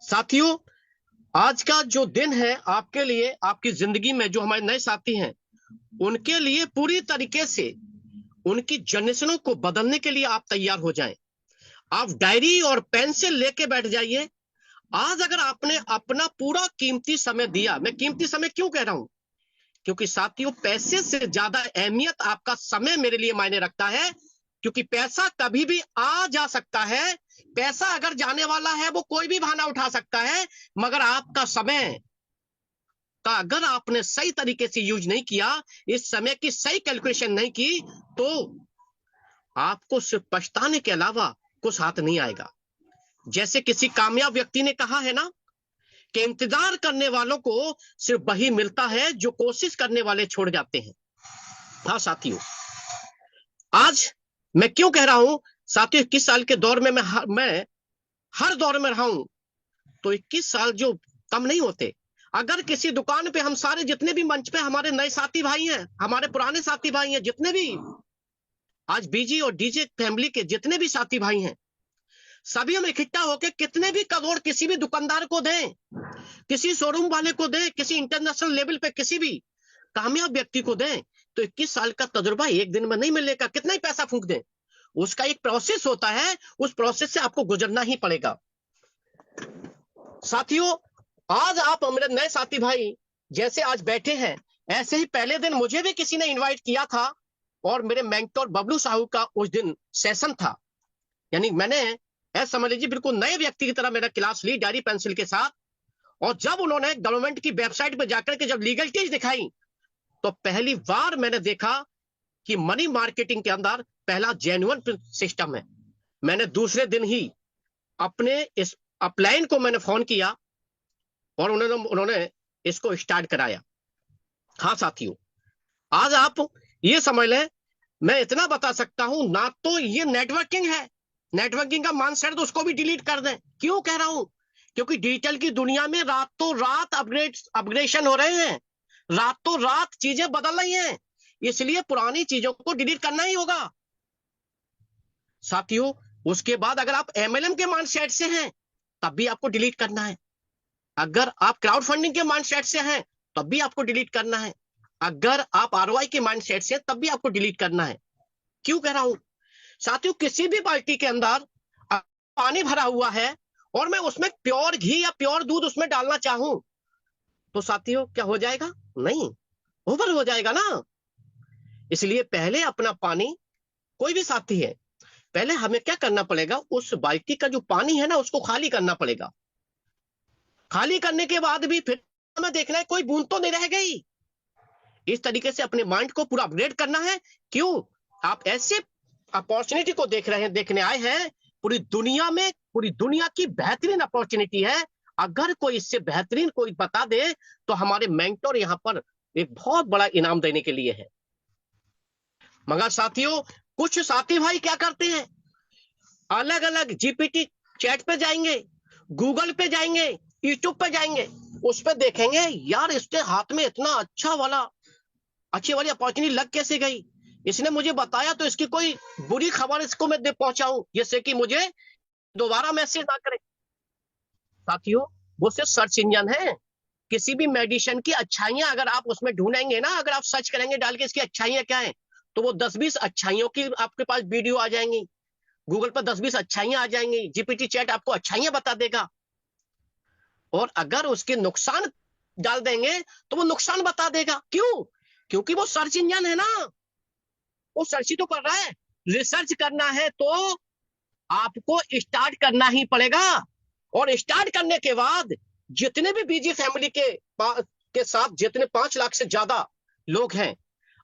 साथियों, आज का जो दिन है आपके लिए, आपकी जिंदगी में जो हमारे नए साथी हैं उनके लिए पूरी तरीके से उनकी जनरेशनों को बदलने के लिए आप तैयार हो जाएं। आप डायरी और पेन से लेके बैठ जाइए। आज अगर आपने अपना पूरा कीमती समय दिया, मैं कीमती समय क्यों कह रहा हूं, क्योंकि साथियों पैसे से ज्यादा अहमियत आपका समय मेरे लिए मायने रखता है। क्योंकि पैसा कभी भी आ जा सकता है, पैसा अगर जाने वाला है वो कोई भी बहाना उठा सकता है, मगर आपका समय का अगर आपने सही तरीके से यूज नहीं किया, इस समय की सही कैलकुलेशन नहीं की, तो आपको सिर्फ पछताने के अलावा कुछ हाथ नहीं आएगा। जैसे किसी कामयाब व्यक्ति ने कहा है ना कि इंतजार करने वालों को सिर्फ वही मिलता है जो कोशिश करने वाले छोड़ जाते हैं। हाँ साथियों, आज मैं क्यों कह रहा हूं, साथियों 21 साल के दौर में मैं हर दौर में रहा हूं, तो 21 साल जो कम नहीं होते। अगर किसी दुकान पे हम सारे जितने भी मंच पे हमारे नए साथी भाई हैं, हमारे पुराने साथी भाई हैं, जितने भी आज बीजी और डीजे फैमिली के जितने भी साथी भाई हैं, सभी हम इकट्ठा होकर कितने भी करोड़ किसी भी दुकानदार को दें, किसी शोरूम वाले को दें, किसी इंटरनेशनल लेवल पे किसी भी कामयाब व्यक्ति को दें, तो 21 साल का तजुर्बा एक दिन में नहीं मिलेगा। कितना ही पैसा फूंक दें, उसका एक प्रोसेस होता है, उस प्रोसेस से आपको गुजरना ही पड़ेगा। साथियों, आज आप मेरे नए साथी भाई जैसे आज बैठे हैं, ऐसे ही पहले दिन मुझे भी किसी ने इनवाइट किया था और मेरे मेंटोर बबलू साहू का उस दिन सेशन था। यानी मैंने ऐसा समझ लीजिए बिल्कुल नए व्यक्ति की तरह मेरा क्लास ली डायरी पेंसिल के साथ। और जब उन्होंने गवर्नमेंट की वेबसाइट पर जाकर के जब लीगलिटीज दिखाई, तो पहली बार मैंने देखा कि मनी मार्केटिंग के अंदर पहला जेन्युइन सिस्टम है। मैंने दूसरे दिन ही अपने इस अपलाइन को मैंने फोन किया और उन्होंने उन्होंने इसको स्टार्ट कराया। हाँ साथियों, आज आप ये समझ लें, मैं इतना बता सकता हूं ना, तो ये नेटवर्किंग है, नेटवर्किंग का माइंडसेट तो उसको भी डिलीट कर दें। क्यों कह रहा हूं, क्योंकि डिजिटल की दुनिया में रातों रात अपग्रेडेशन हो रहे हैं, रातों रात चीजें बदल रही हैं, इसलिए पुरानी चीजों को डिलीट करना ही होगा। साथियों, उसके बाद अगर आप एमएलएम के माइंडसेट से हैं तब भी आपको डिलीट करना है। अगर आप क्राउड फंडिंग के माइंडसेट से हैं तब भी आपको डिलीट करना है। अगर आप आरओआई के माइंडसेट से तब भी आपको डिलीट करना है। क्यों कह रहा हूं साथियों, किसी भी बाल्टी के अंदर पानी भरा हुआ है और मैं उसमें प्योर घी या प्योर दूध उसमें डालना चाहूं, तो साथियों क्या हो जाएगा, नहीं, ओवर हो जाएगा ना। इसलिए पहले अपना पानी, कोई भी साथी है, पहले हमें क्या करना पड़ेगा, उस बाल्टी का जो पानी है ना उसको खाली करना पड़ेगा। खाली करने के बाद भी फिर हमें देखना है कोई बूंद तो नहीं रह गई। इस तरीके से अपने माइंड को पूरा अपग्रेड करना है। क्यों, आप ऐसे अपॉर्चुनिटी को देख रहे हैं, देखने आए हैं, पूरी दुनिया में, पूरी दुनिया की बेहतरीन अपॉर्चुनिटी है। अगर कोई इससे बेहतरीन कोई बता दे, तो हमारे मेंटोर यहां पर एक बहुत बड़ा इनाम देने के लिए है। मगर साथियों, कुछ साथी भाई क्या करते हैं, अलग अलग जीपीटी चैट पे जाएंगे, गूगल पे जाएंगे, यूट्यूब पे जाएंगे, उस पर देखेंगे यार इसके हाथ में इतना अच्छी वाली अपॉर्चुनिटी लग कैसे गई, इसने मुझे बताया तो इसकी कोई बुरी खबर इसको मैं दे पहुंचाऊं जिससे कि मुझे दोबारा मैसेज ना करे। साथियों, वो सिर्फ सर्च इंजन है। किसी भी मेडिसिन की अच्छाइयां अगर आप उसमें ढूंढेंगे ना, अगर आप सर्च करेंगे डाल के इसकी अच्छाइयां क्या है, तो वो 10-20 अच्छाइयों की आपके पास वीडियो आ जाएंगी। गूगल पर 10-20 अच्छाइयां आ जाएंगी, जीपीटी चैट आपको अच्छाइयां बता देगा। और अगर उसके नुकसान डाल देंगे तो वो नुकसान बता देगा। क्यों, क्योंकि वो सर्च इंजन है ना, वो सर्च ही तो कर रहा है। रिसर्च करना है तो आपको स्टार्ट करना ही पड़ेगा। और स्टार्ट करने के बाद जितने भी बीजी फैमिली के साथ जितने 5 लाख से ज्यादा लोग हैं,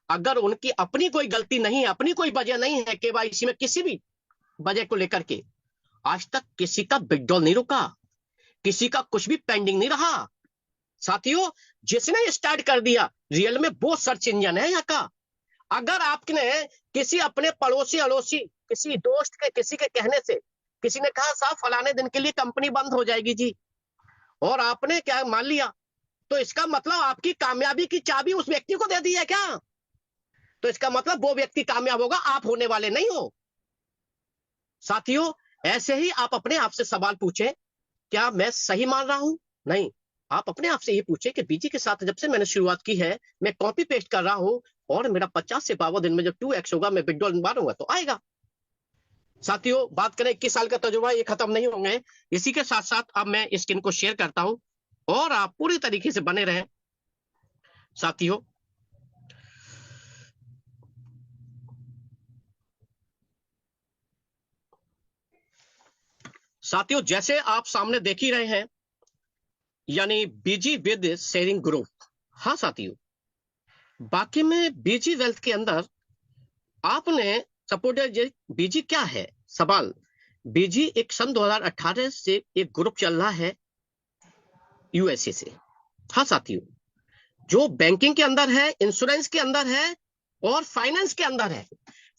अगर उनकी अपनी कोई गलती नहीं है, अपनी कोई वजह नहीं है केवाईसी में किसी भी वजह को लेकर के, आज तक किसी का विड्रॉल नहीं रुका, किसी का कुछ भी पेंडिंग नहीं रहा। साथियों, जिसने स्टार्ट कर दिया रियल में वो सर्च इंजन है यहाँ का। अगर आपने किसी अपने पड़ोसी अड़ोसी, किसी दोस्त के, किसी के कहने से किसी ने कहा साहब फलाने दिन के लिए कंपनी बंद हो जाएगी जी, और आपने क्या मान लिया, तो इसका मतलब आपकी कामयाबी की चाबी उस व्यक्ति को दे दी है क्या, तो इसका मतलब वो व्यक्ति कामयाब होगा, आप होने वाले नहीं हो। साथियों, ऐसे ही आप अपने आप से सवाल पूछें क्या मैं सही मान रहा हूं? नहीं। आप अपने आप से ये पूछे कि बीजी के साथ जब से मैंने शुरुआत की है, मैं कॉपी पेस्ट कर रहा हूं, और मेरा 50 से 52 दिन में जब 2x होगा, मैं विड्रॉल मारूंगा तो आएगा। साथियों, बात करें 21 साल का तजुर्बा, ये खत्म नहीं होंगे। इसी के साथ साथ अब मैं स्क्रीन को शेयर करता हूं, और आप पूरी तरीके से बने रहें साथियों। साथियों, जैसे आप सामने देख ही रहे हैं, यानी बीजी विद शेयरिंग ग्रुप। हाँ साथियों, बाकी में बीजी वेल्थ के अंदर आपने सपोर्ट, बीजी क्या है सवाल। बीजी एक सन 2018 से एक ग्रुप चल रहा है यूएसए से। हाँ साथियों, जो बैंकिंग के अंदर है, इंश्योरेंस के अंदर है, और फाइनेंस के अंदर है।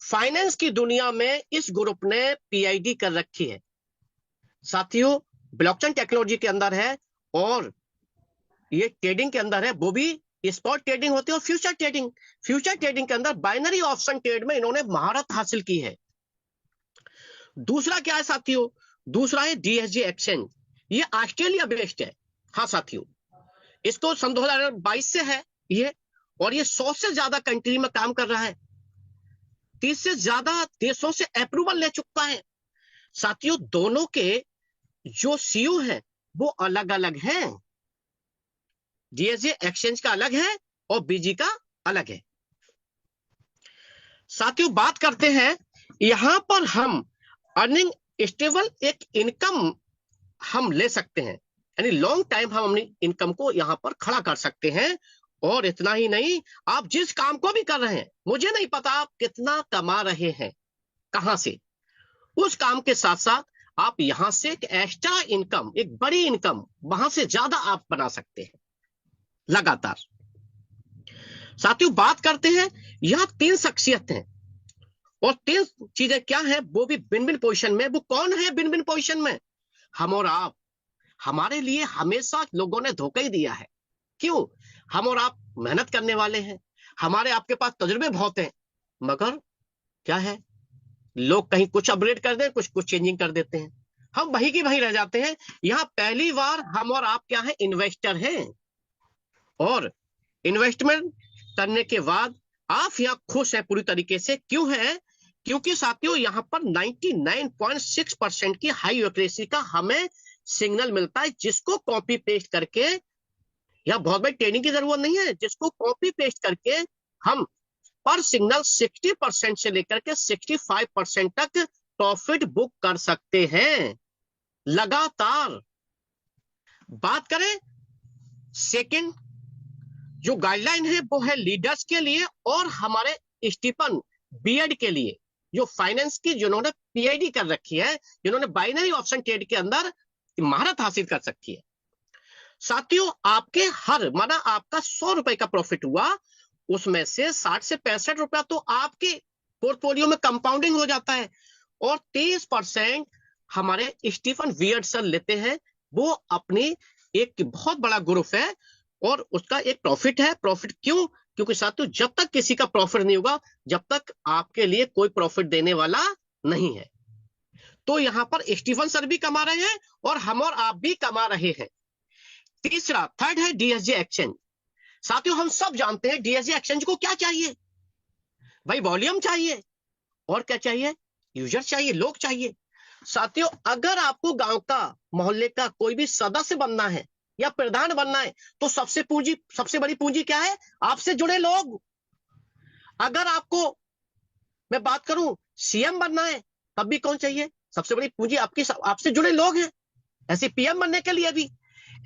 फाइनेंस की दुनिया में इस ग्रुप ने पीआईडी कर रखी है साथियों। ब्लॉकचेन टेक्नोलॉजी के अंदर है, और ये ट्रेडिंग के अंदर है, वो भी स्पॉट ट्रेडिंग होती है और फ्यूचर ट्रेडिंग। फ्यूचर ट्रेडिंग के अंदर बाइनरी ऑप्शन ट्रेड में इन्होंने महारत हासिल की है। दूसरा क्या है साथियों? दूसरा है डीएसजी एक्सचेंज। ये ऑस्ट्रेलिया बेस्ड है। हाँ साथियों, इसको सन 2022 से है ये, और ये 100 से ज्यादा कंट्री में काम कर रहा है। 30 से ज्यादा देशों से अप्रूवल ले चुका है साथियों। दोनों के जो सीईओ हैं वो अलग अलग हैं। डीएसजी एक्सचेंज का अलग है और बीजी का अलग है। साथियों, बात करते हैं, यहां पर हम अर्निंग स्टेबल एक इनकम हम ले सकते हैं, यानी लॉन्ग टाइम हम अपनी इनकम को यहां पर खड़ा कर सकते हैं। और इतना ही नहीं, आप जिस काम को भी कर रहे हैं, मुझे नहीं पता आप कितना कमा रहे हैं, कहां से, उस काम के साथ साथ आप यहां से एक एक्स्ट्रा इनकम, एक बड़ी इनकम वहां से ज्यादा आप बना सकते हैं लगातार। साथियों, बात करते हैं, यहां 3 शख्सियत हैं, और 3 चीजें क्या है, वो भी भिन्न भिन्न पोजिशन में। वो कौन है भिन्न भिन्न पोजिशन में? हम और आप। हमारे लिए हमेशा लोगों ने धोखा ही दिया है। क्यों? हम और आप मेहनत करने वाले हैं, हमारे आपके पास तजुर्बे बहुत हैं, मगर क्या है, लोग कहीं कुछ अपग्रेड कर दें, कुछ कुछ चेंजिंग कर देते हैं, हम वहीं की वहीं रह जाते हैं। यहां पहली बार हम और आप क्या है, इन्वेस्टर हैं, और इन्वेस्टमेंट करने के बाद आप यहाँ खुश हैं पूरी तरीके से। क्यों है? क्योंकि साथियों, यहां पर 99.6% की हाई एक्यूरेसी का हमें सिग्नल मिलता है, जिसको कॉपी पेस्ट करके, यहाँ बहुत बड़ी ट्रेनिंग की जरूरत नहीं है, जिसको कॉपी पेस्ट करके हम पर सिग्नल 60% से लेकर के 65% तक प्रॉफिट बुक कर सकते हैं लगातार। बात करें सेकंड, जो गाइडलाइन है वो है लीडर्स के लिए और हमारे स्टीफन बीएड के लिए, जो फाइनेंस की जिन्होंने पीआईडी कर रखी है, जिन्होंने बाइनरी ऑप्शन ट्रेड के अंदर महारत हासिल कर सकती है। साथियों, आपके हर, माना आपका 100 रुपए का प्रॉफिट हुआ, उसमें से 60 से 65 रुपया तो आपके पोर्टफोलियो में कंपाउंडिंग हो जाता है, और 30% हमारे स्टीफन वियर्ड सर लेते हैं। वो अपनी एक बहुत बड़ा ग्रुप है, और उसका एक प्रॉफिट है। प्रॉफिट क्यों? क्योंकि साथियों, जब तक किसी का प्रॉफिट नहीं होगा, जब तक आपके लिए कोई प्रॉफिट देने वाला नहीं है। तो यहां पर स्टीफन सर भी कमा रहे हैं, और हम और आप भी कमा रहे हैं। तीसरा, थर्ड है डीएसजी एक्सचेंज। साथियों, हम सब जानते हैं डीएसजी एक्सचेंज को क्या चाहिए भाई, वॉल्यूम चाहिए, और क्या चाहिए, यूजर चाहिए, लोग चाहिए। साथियों, अगर आपको गांव का, मोहल्ले का कोई भी सदस्य बनना है या प्रधान बनना है, तो सबसे बड़ी पूंजी क्या है? आपसे जुड़े लोग। अगर आपको मैं बात करूं सीएम बनना है, तब भी कौन चाहिए? सबसे बड़ी पूंजी आपकी, आपसे जुड़े लोग हैं। ऐसे पीएम बनने के लिए भी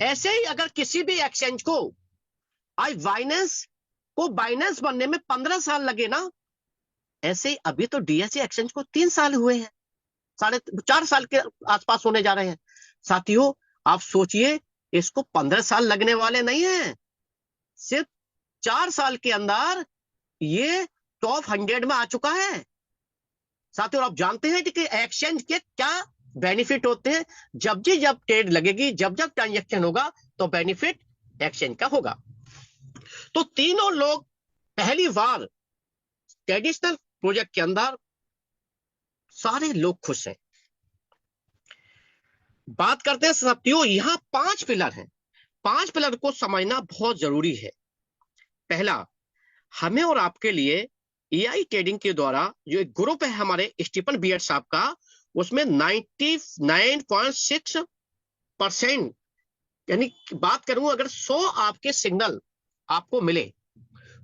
ऐसे ही, अगर किसी भी एक्सचेंज को, आज बाइनेंस को बाइनेंस बनने में 15 साल लगे ना, ऐसे ही अभी तो डीएससी एक्सचेंज को 3 साल हुए हैं, 4.5 साल के आसपास होने जा रहे हैं। साथियों, आप सोचिए, इसको 15 साल लगने वाले नहीं है, सिर्फ 4 साल के अंदर ये टॉप 100 में आ चुका है। साथियों, आप जानते हैं कि एक्सचेंज के क्या बेनिफिट होते हैं? जब ट्रेड लगेगी, जब ट्रांजेक्शन होगा, तो बेनिफिट एक्सचेंज का होगा। तो तीनों लोग पहली बार ट्रेडिशनल प्रोजेक्ट के अंदर सारे लोग खुश हैं। बात करते हैं साथियों, यहाँ 5 पिलर हैं। 5 पिलर को समझना बहुत जरूरी है। पहला, हमें और आपके लिए एआई ट्रेडिंग के द्वारा जो एक ग्रुप है हमारे स्टीफन बियर्ड साहब का, उसमें 99.6%, यानी बात करूं अगर 100 आपके सिग्नल आपको मिले,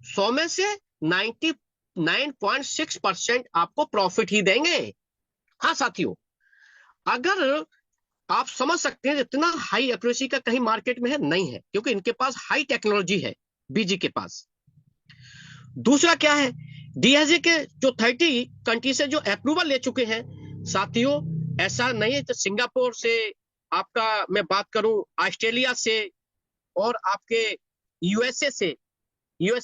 100 में से 99.6% आपको प्रॉफिट ही देंगे। हाँ साथियों, अगर आप समझ सकते हैं इतना हाई एक्यूरेसी का कहीं मार्केट में है नहीं है, क्योंकि इनके पास हाई टेक्नोलॉजी है बीजी के पास। दूसरा क्या है, डीएसए के जो 30 कंट्री से जो अप्रूवल ले चुके हैं साथियों, ऐसा नहीं है तो सिंगापुर से आपका मैं बात करूं, ऑस्ट्रेलिया से और आपके यूएसए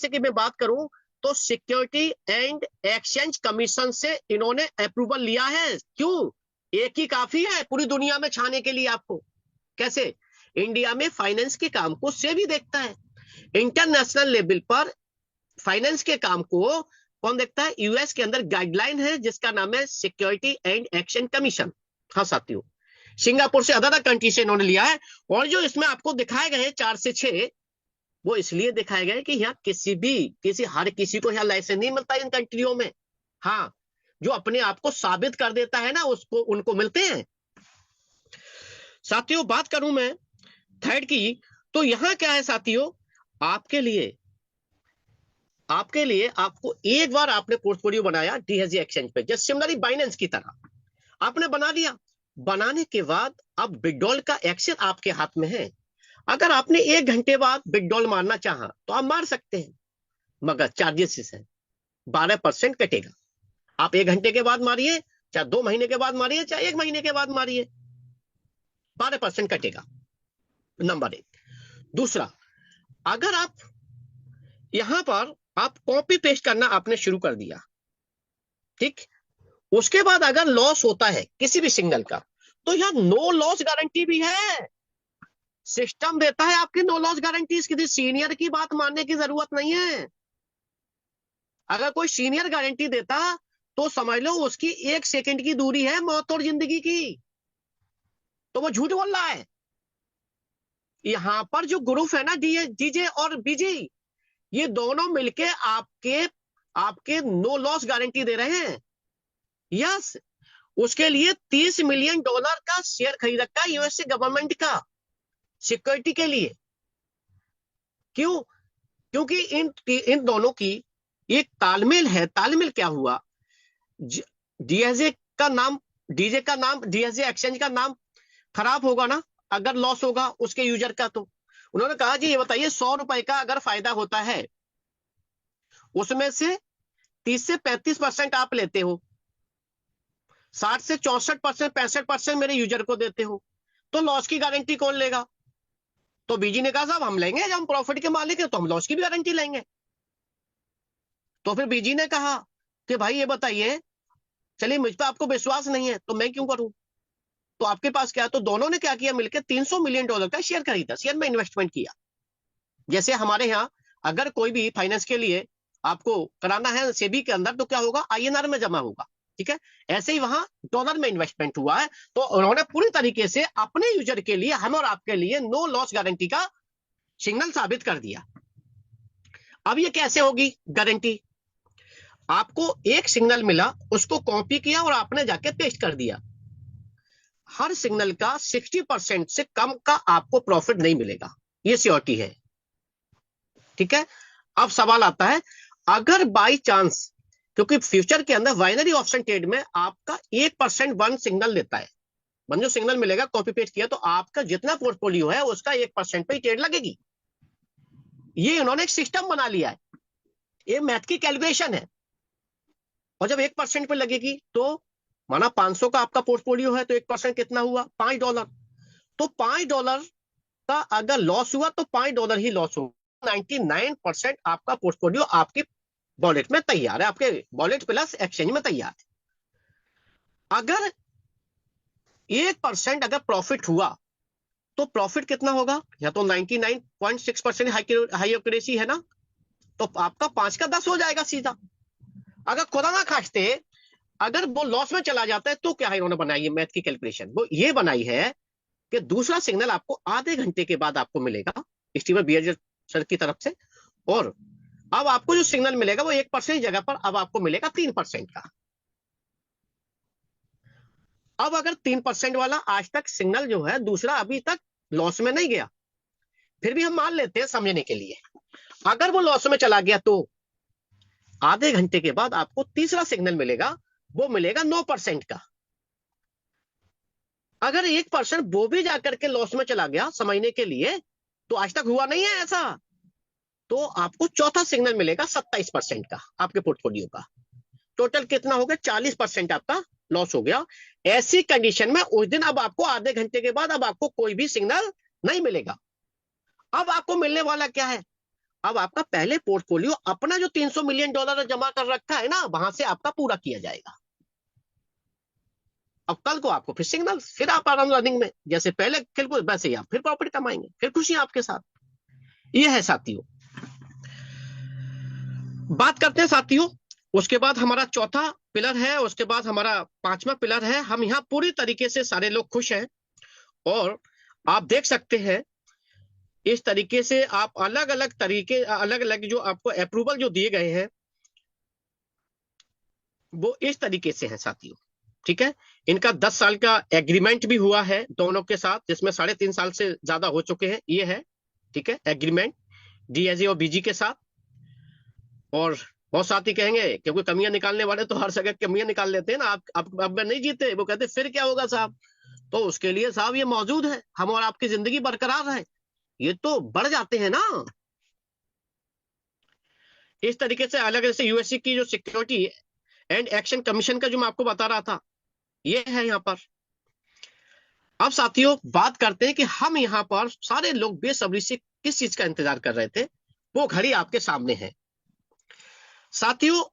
की मैं बात करूं तो सिक्योरिटी एंड एक्सचेंज कमीशन से इन्होंने अप्रूवल लिया है। क्यों? एक ही काफी है पूरी दुनिया में छाने के लिए आपको। कैसे? इंडिया में फाइनेंस के काम को सेबी देखता है, इंटरनेशनल लेवल पर फाइनेंस के काम को कौन देखता है? यूएस के अंदर गाइडलाइन है जिसका नाम है सिक्योरिटी एंड एक्सचेंज कमीशन। हाँ साथियों, सिंगापुर से अदर कंट्री से इन्होंने लिया है। और जो इसमें आपको दिखाए गए हैं 4 से 6, वो इसलिए दिखाए गए कि यहाँ हर किसी को यहाँ लाइसेंस नहीं मिलता इन कंट्रियों में। हाँ, जो अपने आप को साबित कर देता है ना, उसको उनको मिलते हैं। साथियों, बात करूं मैं थर्ड की, तो यहां क्या है साथियों, आपके लिए आपको एक बार आपने पोर्टफोलियो बनाया डीएसए एक्सचेंज पे, जस्ट सिमिलरली बाइनेंस की तरह आपने बना लिया। बनाने के बाद अब विड्रॉल का एक्शन आपके हाथ में है। अगर आपने 1 घंटे बाद विड्रॉल मारना चाहा तो आप मार सकते हैं, मगर चार्जेस है, 12% कटेगा। आप 1 घंटे के बाद मारिए, चाहे 2 महीने के बाद मारिए, चाहे 1 महीने के बाद मारिए, 12% कटेगा, नंबर 1। दूसरा, अगर आप यहां पर आप कॉपी पेस्ट करना आपने शुरू कर दिया, ठीक, उसके बाद अगर लॉस होता है किसी भी सिग्नल का, तो यहां नो लॉस गारंटी भी है। सिस्टम देता है आपकी नो लॉस गारंटी, किसी सीनियर की बात मानने की जरूरत नहीं है। अगर कोई सीनियर गारंटी देता तो समझ लो उसकी 1 सेकंड की दूरी है मौत और जिंदगी की, तो वो झूठ बोल रहा है। यहां पर जो ग्रुप है ना डीजे और बीजी, ये दोनों मिलके आपके आपके नो लॉस गारंटी दे रहे हैं। यस, उसके लिए $30 मिलियन का शेयर खरीद रखा है यूएसए गवर्नमेंट का सिक्योरिटी के लिए। क्यों? क्योंकि इन दोनों की एक तालमेल है। तालमेल क्या हुआ, डीएसए का नाम डीएसए एक्सचेंज का नाम खराब होगा ना अगर लॉस होगा उसके यूजर का। तो उन्होंने कहा जी ये बताइए, ₹100 का अगर फायदा होता है, उसमें से 30 से 35% आप लेते हो, 60 से 64%, 65% मेरे यूजर को देते हो, तो लॉस की गारंटी कौन लेगा? तो बीजी ने कहा साहब हम लेंगे, जब हम प्रॉफिट के मालिक है तो हम लॉस की भी गारंटी लेंगे। तो फिर बीजी ने कहा कि भाई ये बताइए, चलिए मुझ पर आपको विश्वास नहीं है तो मैं क्यों करूं, तो आपके पास क्या है? तो दोनों ने क्या किया, मिलकर $300 मिलियन का शेयर खरीदा, शेयर में इन्वेस्टमेंट किया। जैसे हमारे यहाँ अगर कोई भी फाइनेंस के लिए आपको कराना है सेबी के अंदर, तो क्या होगा, आईएनआर में जमा होगा, ठीक है। ऐसे ही वहां डॉलर में इन्वेस्टमेंट हुआ है, तो उन्होंने पूरी तरीके से अपने यूजर के लिए, हम और आपके लिए नो लॉस गारंटी का सिग्नल साबित कर दिया। अब ये कैसे होगी गारंटी? आपको एक सिग्नल मिला, उसको कॉपी किया और आपने जाके पेस्ट कर दिया। हर सिग्नल का 60% से कम का आपको प्रॉफिट नहीं मिलेगा, ये सियोरिटी है, ठीक है। अब सवाल आता है, अगर बाई चांस, क्योंकि फ्यूचर के अंदर बाइनरी ऑप्शन ट्रेड में आपका 1% वन सिग्नल लेता है, वन जो सिग्नल मिलेगा कॉपी पेस्ट किया, तो आपका जितना पोर्टफोलियो है उसका 1% पे ट्रेड लगेगी। ये उन्होंने एक सिस्टम बना लिया है, ये मैथ की कैलकुलेशन है। और जब 1% पे लगेगी तो माना 500 का आपका पोर्टफोलियो है, तो 1% कितना हुआ, $5। तो $5 का अगर लॉस हुआ तो $5 ही लॉस होगा। 99% आपका पोर्टफोलियो आपकी वॉलेट में तैयार है, आपके वॉलेट प्लस एक्सचेंज में तैयार है। अगर 1% अगर प्रॉफिट हुआ तो प्रॉफिट कितना होगा, या तो 99.6% हाई एक्यूरेसी है ना, तो आपका 5 का 10 हो जाएगा सीधा। अगर खुदा ना खास्ते अगर वो लॉस में चला जाता है, तो क्या है, इन्होंने बनाई है मैथ की कैलकुलेशन, वो ये बनाई है कि दूसरा सिग्नल आपको आधे घंटे के बाद आपको मिलेगा स्टीवन बियरजर सर की तरफ से, और अब आपको जो सिग्नल मिलेगा वो 1% जगह पर अब आपको मिलेगा 3% का। अब अगर 3% वाला आज तक सिग्नल जो है दूसरा अभी तक लॉस में नहीं गया, फिर भी हम मान लेते हैं समझने के लिए, अगर वो लॉस में चला गया तो आधे घंटे के बाद आपको तीसरा सिग्नल मिलेगा, वो मिलेगा 9% का। अगर 1% वो भी जाकर के लॉस में चला गया समझने के लिए, तो आज तक हुआ नहीं है ऐसा, तो आपको चौथा सिग्नल मिलेगा 27% का आपके पोर्टफोलियो का। टोटल कितना हो गया? 40% आपका लॉस हो गया। ऐसी कंडीशन में उस दिन अब आपको आधे घंटे के बाद अब आपको कोई भी सिग्नल नहीं मिलेगा। अब आपको मिलने वाला क्या है? अब आपका पहले पोर्टफोलियो अपना जो $300 मिलियन जमा कर रखा है ना, वहां से आपका पूरा किया जाएगा। अब कल को आपको फिर सिग्नल, फिर आप आराम रनिंग में, जैसे पहले खेल वैसे ही आप फिर प्रॉफिट कमाएंगे, फिर खुशी आपके साथ। ये है साथियों। बात करते हैं साथियों, उसके बाद हमारा चौथा पिलर है, उसके बाद हमारा पांचवा पिलर है। हम यहाँ पूरी तरीके से सारे लोग खुश हैं, और आप देख सकते हैं इस तरीके से आप अलग अलग तरीके, अलग अलग जो आपको अप्रूवल जो दिए गए हैं वो इस तरीके से है साथियों। ठीक है, इनका 10 साल का एग्रीमेंट भी हुआ है दोनों के साथ, जिसमें 3.5 साल से ज्यादा हो चुके हैं। ये है, ठीक है, एग्रीमेंट डीएसए और बीजी के साथ। और बहुत साथी कहेंगे क्योंकि कमियां निकालने वाले तो हर जगह कमियां निकाल लेते हैं ना, आप अब नहीं जीते, वो कहते फिर क्या होगा साहब, तो उसके लिए साहब ये मौजूद है, हम और आपकी जिंदगी बरकरार है, ये तो बढ़ जाते हैं ना। इस तरीके से अलग, जैसे यूएससी की जो सिक्योरिटी एंड एक्शन कमीशन का जो मैं आपको बता रहा था, ये है यहाँ पर। अब साथियों बात करते हैं कि हम यहाँ पर सारे लोग बेसब्री से किस चीज का इंतजार कर रहे थे, वो घड़ी आपके सामने है साथियों।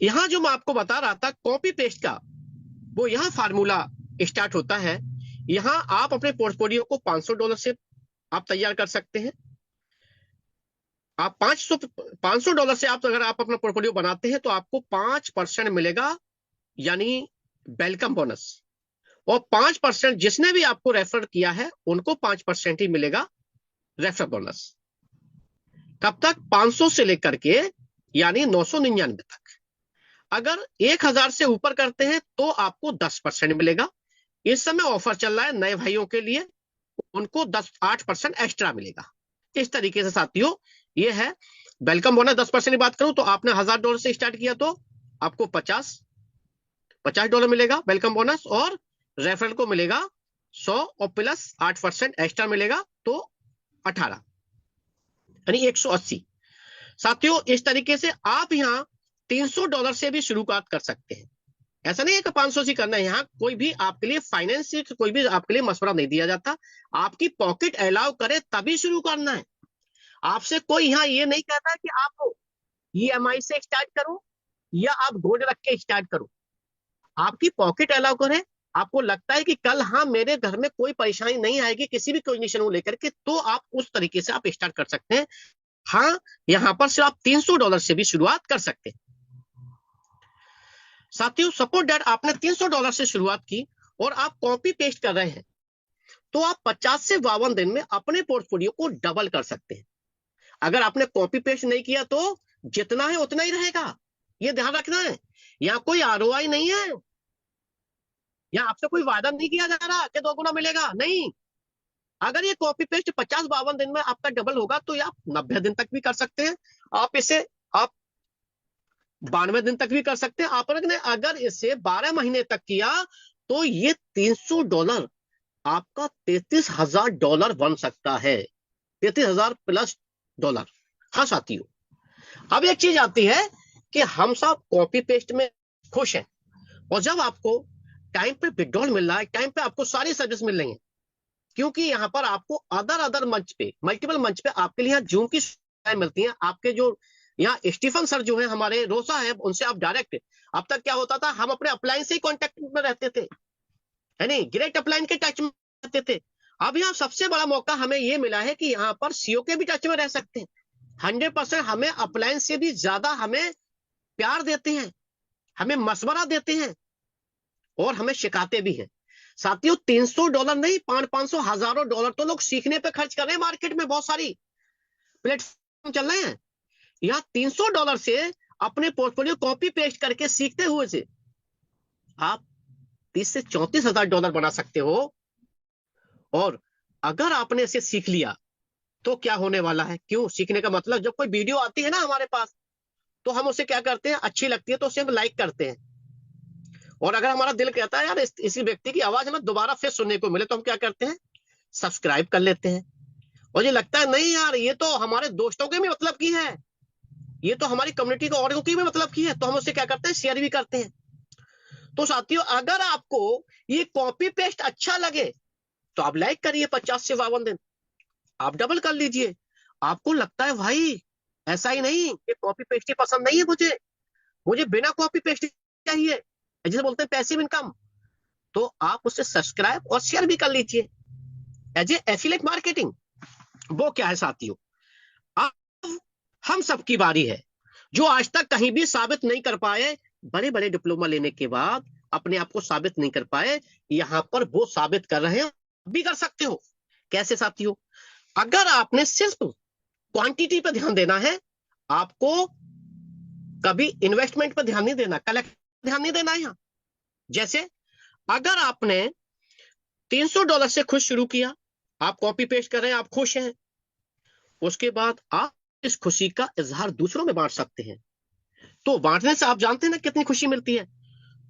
यहां जो मैं आपको बता रहा था कॉपी पेस्ट का, वो यहां फार्मूला स्टार्ट होता है। यहां आप अपने पोर्टफोलियो को $500 से आप तैयार कर सकते हैं। आप $500 से आप अगर आप अपना पोर्टफोलियो बनाते हैं तो आपको 5% मिलेगा, यानी वेलकम बोनस। और 5% जिसने भी आपको रेफर किया है उनको 5% ही मिलेगा रेफर बोनस। कब तक? 500 से लेकर के यानी 999 तक। अगर 1000 से ऊपर करते हैं तो आपको 10% मिलेगा। इस समय ऑफर चल रहा है नए भाइयों के लिए, उनको 8% एक्स्ट्रा मिलेगा। इस तरीके से साथियों ये है वेलकम बोनस। 10% की बात करूं तो आपने $1000 से स्टार्ट किया तो आपको $50 मिलेगा वेलकम बोनस, और रेफरल को मिलेगा 100 और प्लस 8% एक्स्ट्रा मिलेगा, तो 18 यानी 180। साथियों इस तरीके से आप यहाँ $300 से भी शुरुआत कर सकते हैं। ऐसा नहीं है कि 500 से करना है, यहाँ कोई भी आपके लिए फाइनेंस से कोई भी आपके लिए मशवरा नहीं दिया जाता, आपकी पॉकेट अलाउ करे तभी शुरू करना है। आपसे कोई यहाँ ये नहीं कहता कि आप ईएमआई से स्टार्ट करो या आप गोल्ड रख के स्टार्ट करो। आपकी पॉकेट अलाउ करे, आपको लगता है कि कल हाँ मेरे घर में कोई परेशानी नहीं आएगी किसी भी कंडीशन को लेकर के, तो आप उस तरीके से आप स्टार्ट कर सकते हैं। हाँ यहां पर सिर्फ आप $300 से भी शुरुआत कर सकते हैं। साथियों सपोज दैट आपने $300 से शुरुआत की और आप कॉपी पेस्ट कर रहे हैं, तो आप 50 से 52 दिन में अपने पोर्टफोलियो को डबल कर सकते हैं। अगर आपने कॉपी पेस्ट नहीं किया तो जितना है उतना ही रहेगा, ये ध्यान रखना है। यहाँ कोई आरओआई नहीं है, यहाँ आपसे कोई वादा नहीं किया जा रहा कि 2 गुना मिलेगा, नहीं। अगर ये कॉपी पेस्ट 50-52 दिन में आपका डबल होगा तो आप 90 दिन तक भी कर सकते हैं, आप इसे आप 92 दिन तक भी कर सकते हैं। आपने अगर इसे 12 महीने तक किया तो ये $300 आपका $33,000 बन सकता है, 33,000 प्लस डॉलर। हाँ साथियों, अब एक चीज आती है कि हम सब कॉपी पेस्ट में खुश हैं, और जब आपको टाइम पे विड्रॉल मिल रहा है, टाइम पे आपको सारी सर्विस मिल रही है, क्योंकि यहाँ पर आपको अदर मंच पे, मल्टीपल मंच पे आपके लिए जूम की सुविधाएं मिलती हैं। आपके जो यहाँ स्टीफन सर जो है हमारे रोसा है, उनसे आप डायरेक्ट, अब तक क्या होता था हम अपने अपलाइन से ही कॉन्टेक्ट में रहते थे, है नहीं, डायरेक्ट अपलाइन के टच में रहते थे। अब यहाँ सबसे बड़ा मौका हमें ये मिला है कि यहाँ पर सीओ के भी टच में रह सकते हैं। 100% हमें अपलाइन से भी ज्यादा हमें प्यार देते हैं, हमें मशवरा देते हैं और हमें सिखाते भी हैं। साथियों $300 नहीं, 500 हजारों डॉलर तो लोग सीखने पे खर्च कर रहे हैं। मार्केट में बहुत सारी प्लेटफॉर्म चल रहे हैं, यहाँ $300 से अपने पोर्टफोलियो कॉपी पेस्ट करके सीखते हुए से आप 30 से 34 हजार डॉलर बना सकते हो। और अगर आपने इसे सीख लिया तो क्या होने वाला है? क्यों सीखने का मतलब, जब कोई वीडियो आती है ना हमारे पास, तो हम उसे क्या करते हैं, अच्छी लगती है तो उसे हम लाइक करते हैं। और अगर हमारा दिल कहता है यार इसी व्यक्ति की आवाज हमें दोबारा फिर सुनने को मिले, तो हम क्या करते हैं, सब्सक्राइब कर लेते हैं। और ये लगता है नहीं यार, ये तो हमारे दोस्तों के भी मतलब की है, ये तो हमारी कम्युनिटी को और की भी मतलब की है, तो हम उसे क्या करते हैं, शेयर भी करते हैं। तो साथियों अगर आपको ये कॉपी पेस्ट अच्छा लगे तो आप लाइक करिए 50 से 52 दिन, आप डबल कर लीजिए। आपको लगता है भाई ऐसा ही नहीं, ये कॉपी पेस्ट ही पसंद नहीं है मुझे, मुझे बिना कॉपी पेस्ट चाहिए, जिसे बोलते हैं पैसिव इनकम, तो आप उससे सब्सक्राइब और शेयर भी कर लीजिए एज ए एफिलिएट मार्केटिंग। वो क्या है साथियों, अब हम सबकी बारी है जो आज तक कहीं भी साबित नहीं कर पाए, बड़े बड़े डिप्लोमा लेने के बाद अपने आप को साबित नहीं कर पाए, यहां पर वो साबित कर रहे हैं, भी कर सकते हो। कैसे साथियों, अगर आपने सिर्फ क्वांटिटी पर ध्यान देना है, आपको कभी इन्वेस्टमेंट पर ध्यान नहीं देना, कलेक्ट ध्यान नहीं देना है यहां। जैसे अगर आपने $300 से खुश शुरू किया, आप कॉपी पेस्ट कर रहे हैं, आप खुश हैं, उसके बाद आप इस खुशी का इजहार दूसरों में बांट सकते हैं, तो बांटने से आप जानते हैं ना कितनी खुशी मिलती है।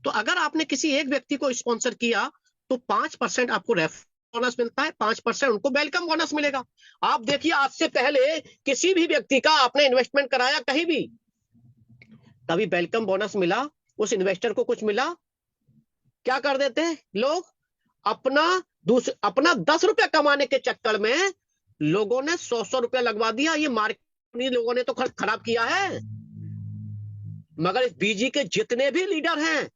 तो अगर आपने किसी एक व्यक्ति को स्पॉन्सर किया तो 5% आपको रेफरल बोनस मिलता है, 5% उनको वेलकम बोनस मिलेगा। आप देखिए आज से पहले किसी भी व्यक्ति का आपने इन्वेस्टमेंट कराया कहीं भी, कभी वेलकम बोनस मिला, उस इन्वेस्टर को कुछ मिला, क्या कर देते हैं लोग, अपना 10 रुपया कमाने के चक्कर में लोगों ने 100 रुपया लगवा दिया। ये मार्केट लोगों ने तो खराब किया है, मगर इस बीजी के जितने भी लीडर हैं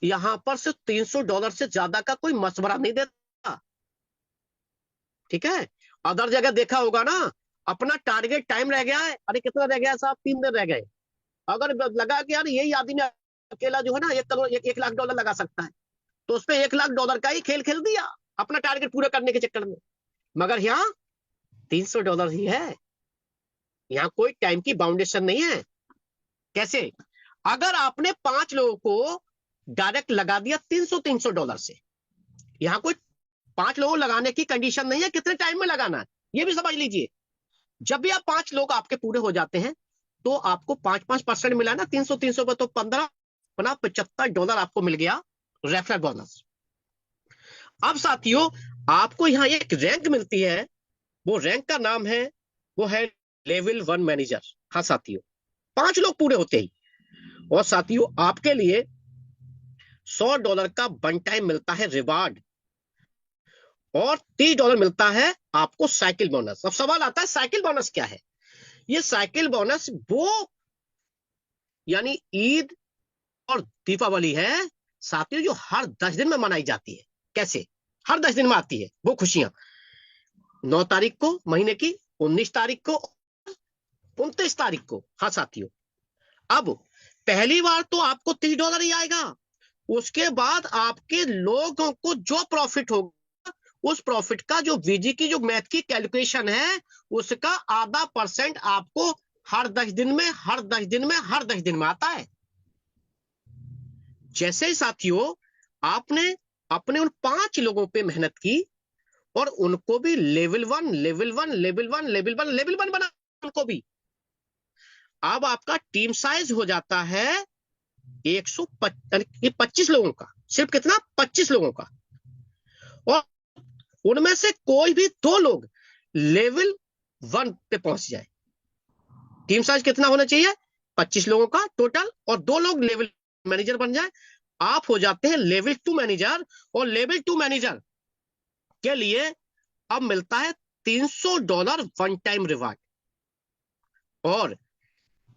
यहां पर सिर्फ $300 से ज्यादा का कोई मशवरा नहीं देता। ठीक है, अदर जगह देखा होगा ना, अपना टारगेट टाइम रह गया है, अरे कितना रह गया साहब, 3 दिन रह गए, अगर लगा कि यार यही आदमी अकेला जो है ना 1 करोड़ 1 लाख डॉलर लगा सकता है, तो उस पर $1 लाख का ही खेल खेल दिया अपना टारगेट पूरा करने के चक्कर में। मगर यहाँ $300 ही है, यहाँ कोई टाइम की बाउंडेशन नहीं है। कैसे, अगर आपने 5 लोगों को डायरेक्ट लगा दिया $300 से, यहां कोई 5 लोगों लगाने की कंडीशन नहीं है कितने टाइम में लगाना है, ये भी समझ लीजिए। जब भी आप 5 लोग आपके पूरे हो जाते हैं तो आपको 5% मिला ना, 300 पर तो 15 अपना $75 आपको मिल गया रेफरल बोनस। अब साथियों आपको यहां एक रैंक मिलती है, वो रैंक का नाम है, वो है लेवल 1 मैनेजर। हाँ साथियों, 5 लोग पूरे होते ही, और साथियों आपके लिए $100 का वन टाइम मिलता है रिवार्ड, और $30 मिलता है आपको साइकिल बोनस। अब सवाल आता है साइकिल बोनस क्या है? ये साइकिल बोनस वो यानी ईद और दीपावली है साथियों, जो हर 10 दिन में मनाई जाती है। कैसे, हर 10 दिन में आती है वो खुशियां, 9 तारीख को महीने की, 19 तारीख को, 29 तारीख को। हाँ साथियों, अब पहली बार तो आपको $30 ही आएगा, उसके बाद आपके लोगों को जो प्रॉफिट होगा, उस प्रॉफिट का जो वीजी की जो मैथ की कैलकुलेशन है, उसका आधा % आपको हर 10 दिन में, हर 10 दिन में, हर 10 दिन में आता है। जैसे ही साथियों आपने अपने उन 5 लोगों पे मेहनत की और उनको भी level 1 level 1 level 1 level 1 level 1 बना, उनको भी, अब आपका टीम साइज हो जाता है 125 लोगों का, सिर्फ कितना, 25 लोगों का, और उनमें से कोई भी 2 लोग लेवल 1 पे पहुंच जाए। टीम साइज कितना होना चाहिए, 25 लोगों का टोटल, और 2 लोग लेवल मैनेजर बन जाए, आप हो जाते हैं लेवल 2 मैनेजर। और लेवल 2 मैनेजर के लिए अब मिलता है $300 वन टाइम रिवार्ड, और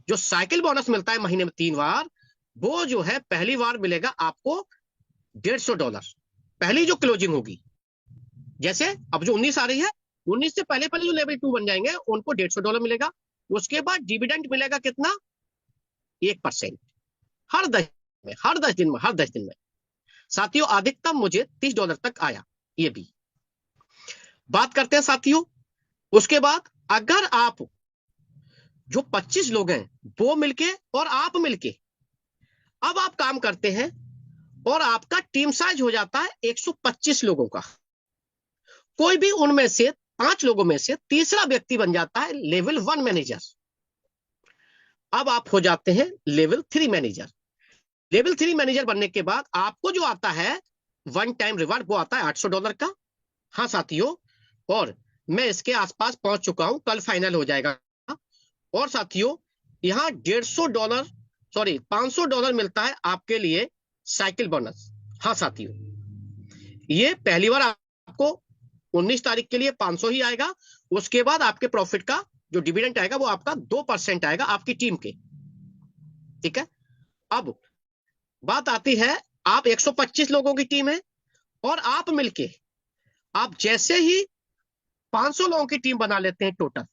जो साइकिल बोनस मिलता है महीने में 3 बार, वो जो है पहली बार मिलेगा आपको $150, पहली जो क्लोजिंग होगी। जैसे अब जो 19 आ रही है, 19 से पहले पहले जो लेवल 2 बन जाएंगे उनको $150 मिलेगा, उसके बाद डिविडेंड मिलेगा कितना, 1% हर 10 में, हर 10 दिन में, हर 10 दिन में। साथियों अधिकतम मुझे $30 तक आया। ये भी बात करते हैं साथियों। उसके बाद अगर आप जो 25 लोग हैं वो मिलके और आप मिलके अब आप काम करते हैं और आपका टीम साइज हो जाता है 125 लोगों का। कोई भी उनमें से 5 लोगों में से तीसरा व्यक्ति बन जाता है लेवल 1 मैनेजर। अब आप हो जाते हैं लेवल 3 मैनेजर। लेवल 3 मैनेजर बनने के बाद आपको जो आता है वन टाइम रिवार्ड वो आता है $800 का। हाँ साथियों, और मैं इसके आसपास पहुंच चुका हूं, कल फाइनल हो जाएगा। और साथियों यहां $150 सॉरी $500 मिलता है आपके लिए साइकिल बोनस। हाँ साथियों, ये पहली बार आपको 19 तारीख के लिए 500 ही आएगा। उसके बाद आपके प्रॉफिट का जो डिविडेंड आएगा वो आपका 2% आएगा आपकी टीम के। ठीक है, अब बात आती है, आप 125 लोगों की टीम है और आप मिलके आप जैसे ही 500 लोगों की टीम बना लेते हैं टोटल,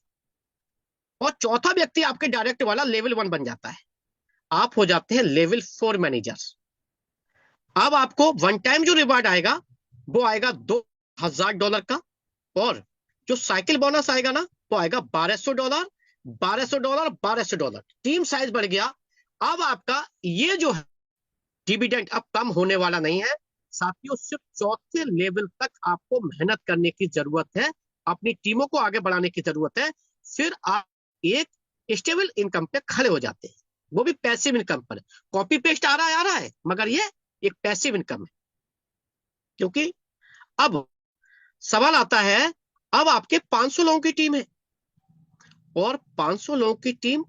और चौथा व्यक्ति आपके डायरेक्ट वाला लेवल 1 बन जाता है, आप हो जाते हैं लेवल 4 मैनेजर। अब आपको वन टाइम जो रिवार्ड आएगा वो आएगा $2000 का, और जो साइकिल बोनस आएगा ना वो आएगा $1200 $1200 $1200। टीम साइज बढ़ गया। अब आपका ये जो है डिविडेंड अब कम होने वाला नहीं है साथियों। सिर्फ चौथे लेवल तक आपको मेहनत करने की जरूरत है, अपनी टीमों को आगे बढ़ाने की जरूरत है, फिर आप एक स्टेबल इनकम पे खड़े हो जाते हैं, वो भी पैसिव इनकम पर। कॉपी पेस्ट आ रहा है मगर ये एक पैसिव इनकम है। क्योंकि अब सवाल आता है, अब आपके 500 लोगों की टीम है और 500 लोगों की टीम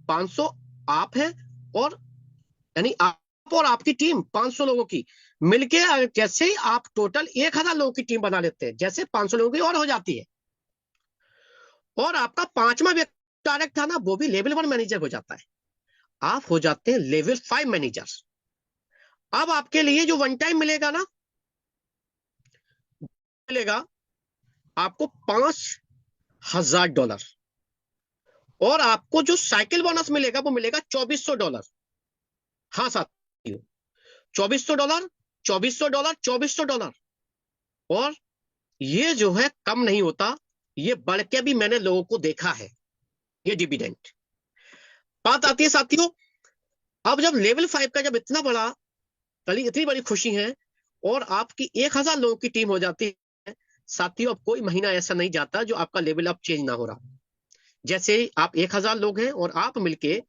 500 आप है, और यानी आप और आपकी टीम 500 लोगों की मिलके जैसे ही आप टोटल 1000 लोगों की टीम बना लेते हैं, जैसे 500 लोगों की और हो जाती है, और आपका पांचवा व्यक्ति डायरेक्ट था ना वो भी लेवल 1 मैनेजर हो जाता है, आप हो जाते हैं लेवल 5 मैनेजर। अब आपके लिए जो वन टाइम मिलेगा ना, मिलेगा आपको $5000, और आपको जो साइकिल बोनस मिलेगा वो मिलेगा $2400। हाँ साथियों, $2400 $2400 $2400। और ये जो है कम नहीं होता, ये बढ़ के भी मैंने लोगों को देखा है ये डिविडेंड। बात आती है साथियों, अब जब लेवल 5 का जब इतना बड़ा इतनी बड़ी खुशी है और आपकी 1000 लोगों की टीम हो जाती है साथियों, अब कोई महीना ऐसा नहीं जाता जो आपका लेवल अप चेंज ना हो रहा। जैसे ही आप 1000 लोग हैं और आप मिलके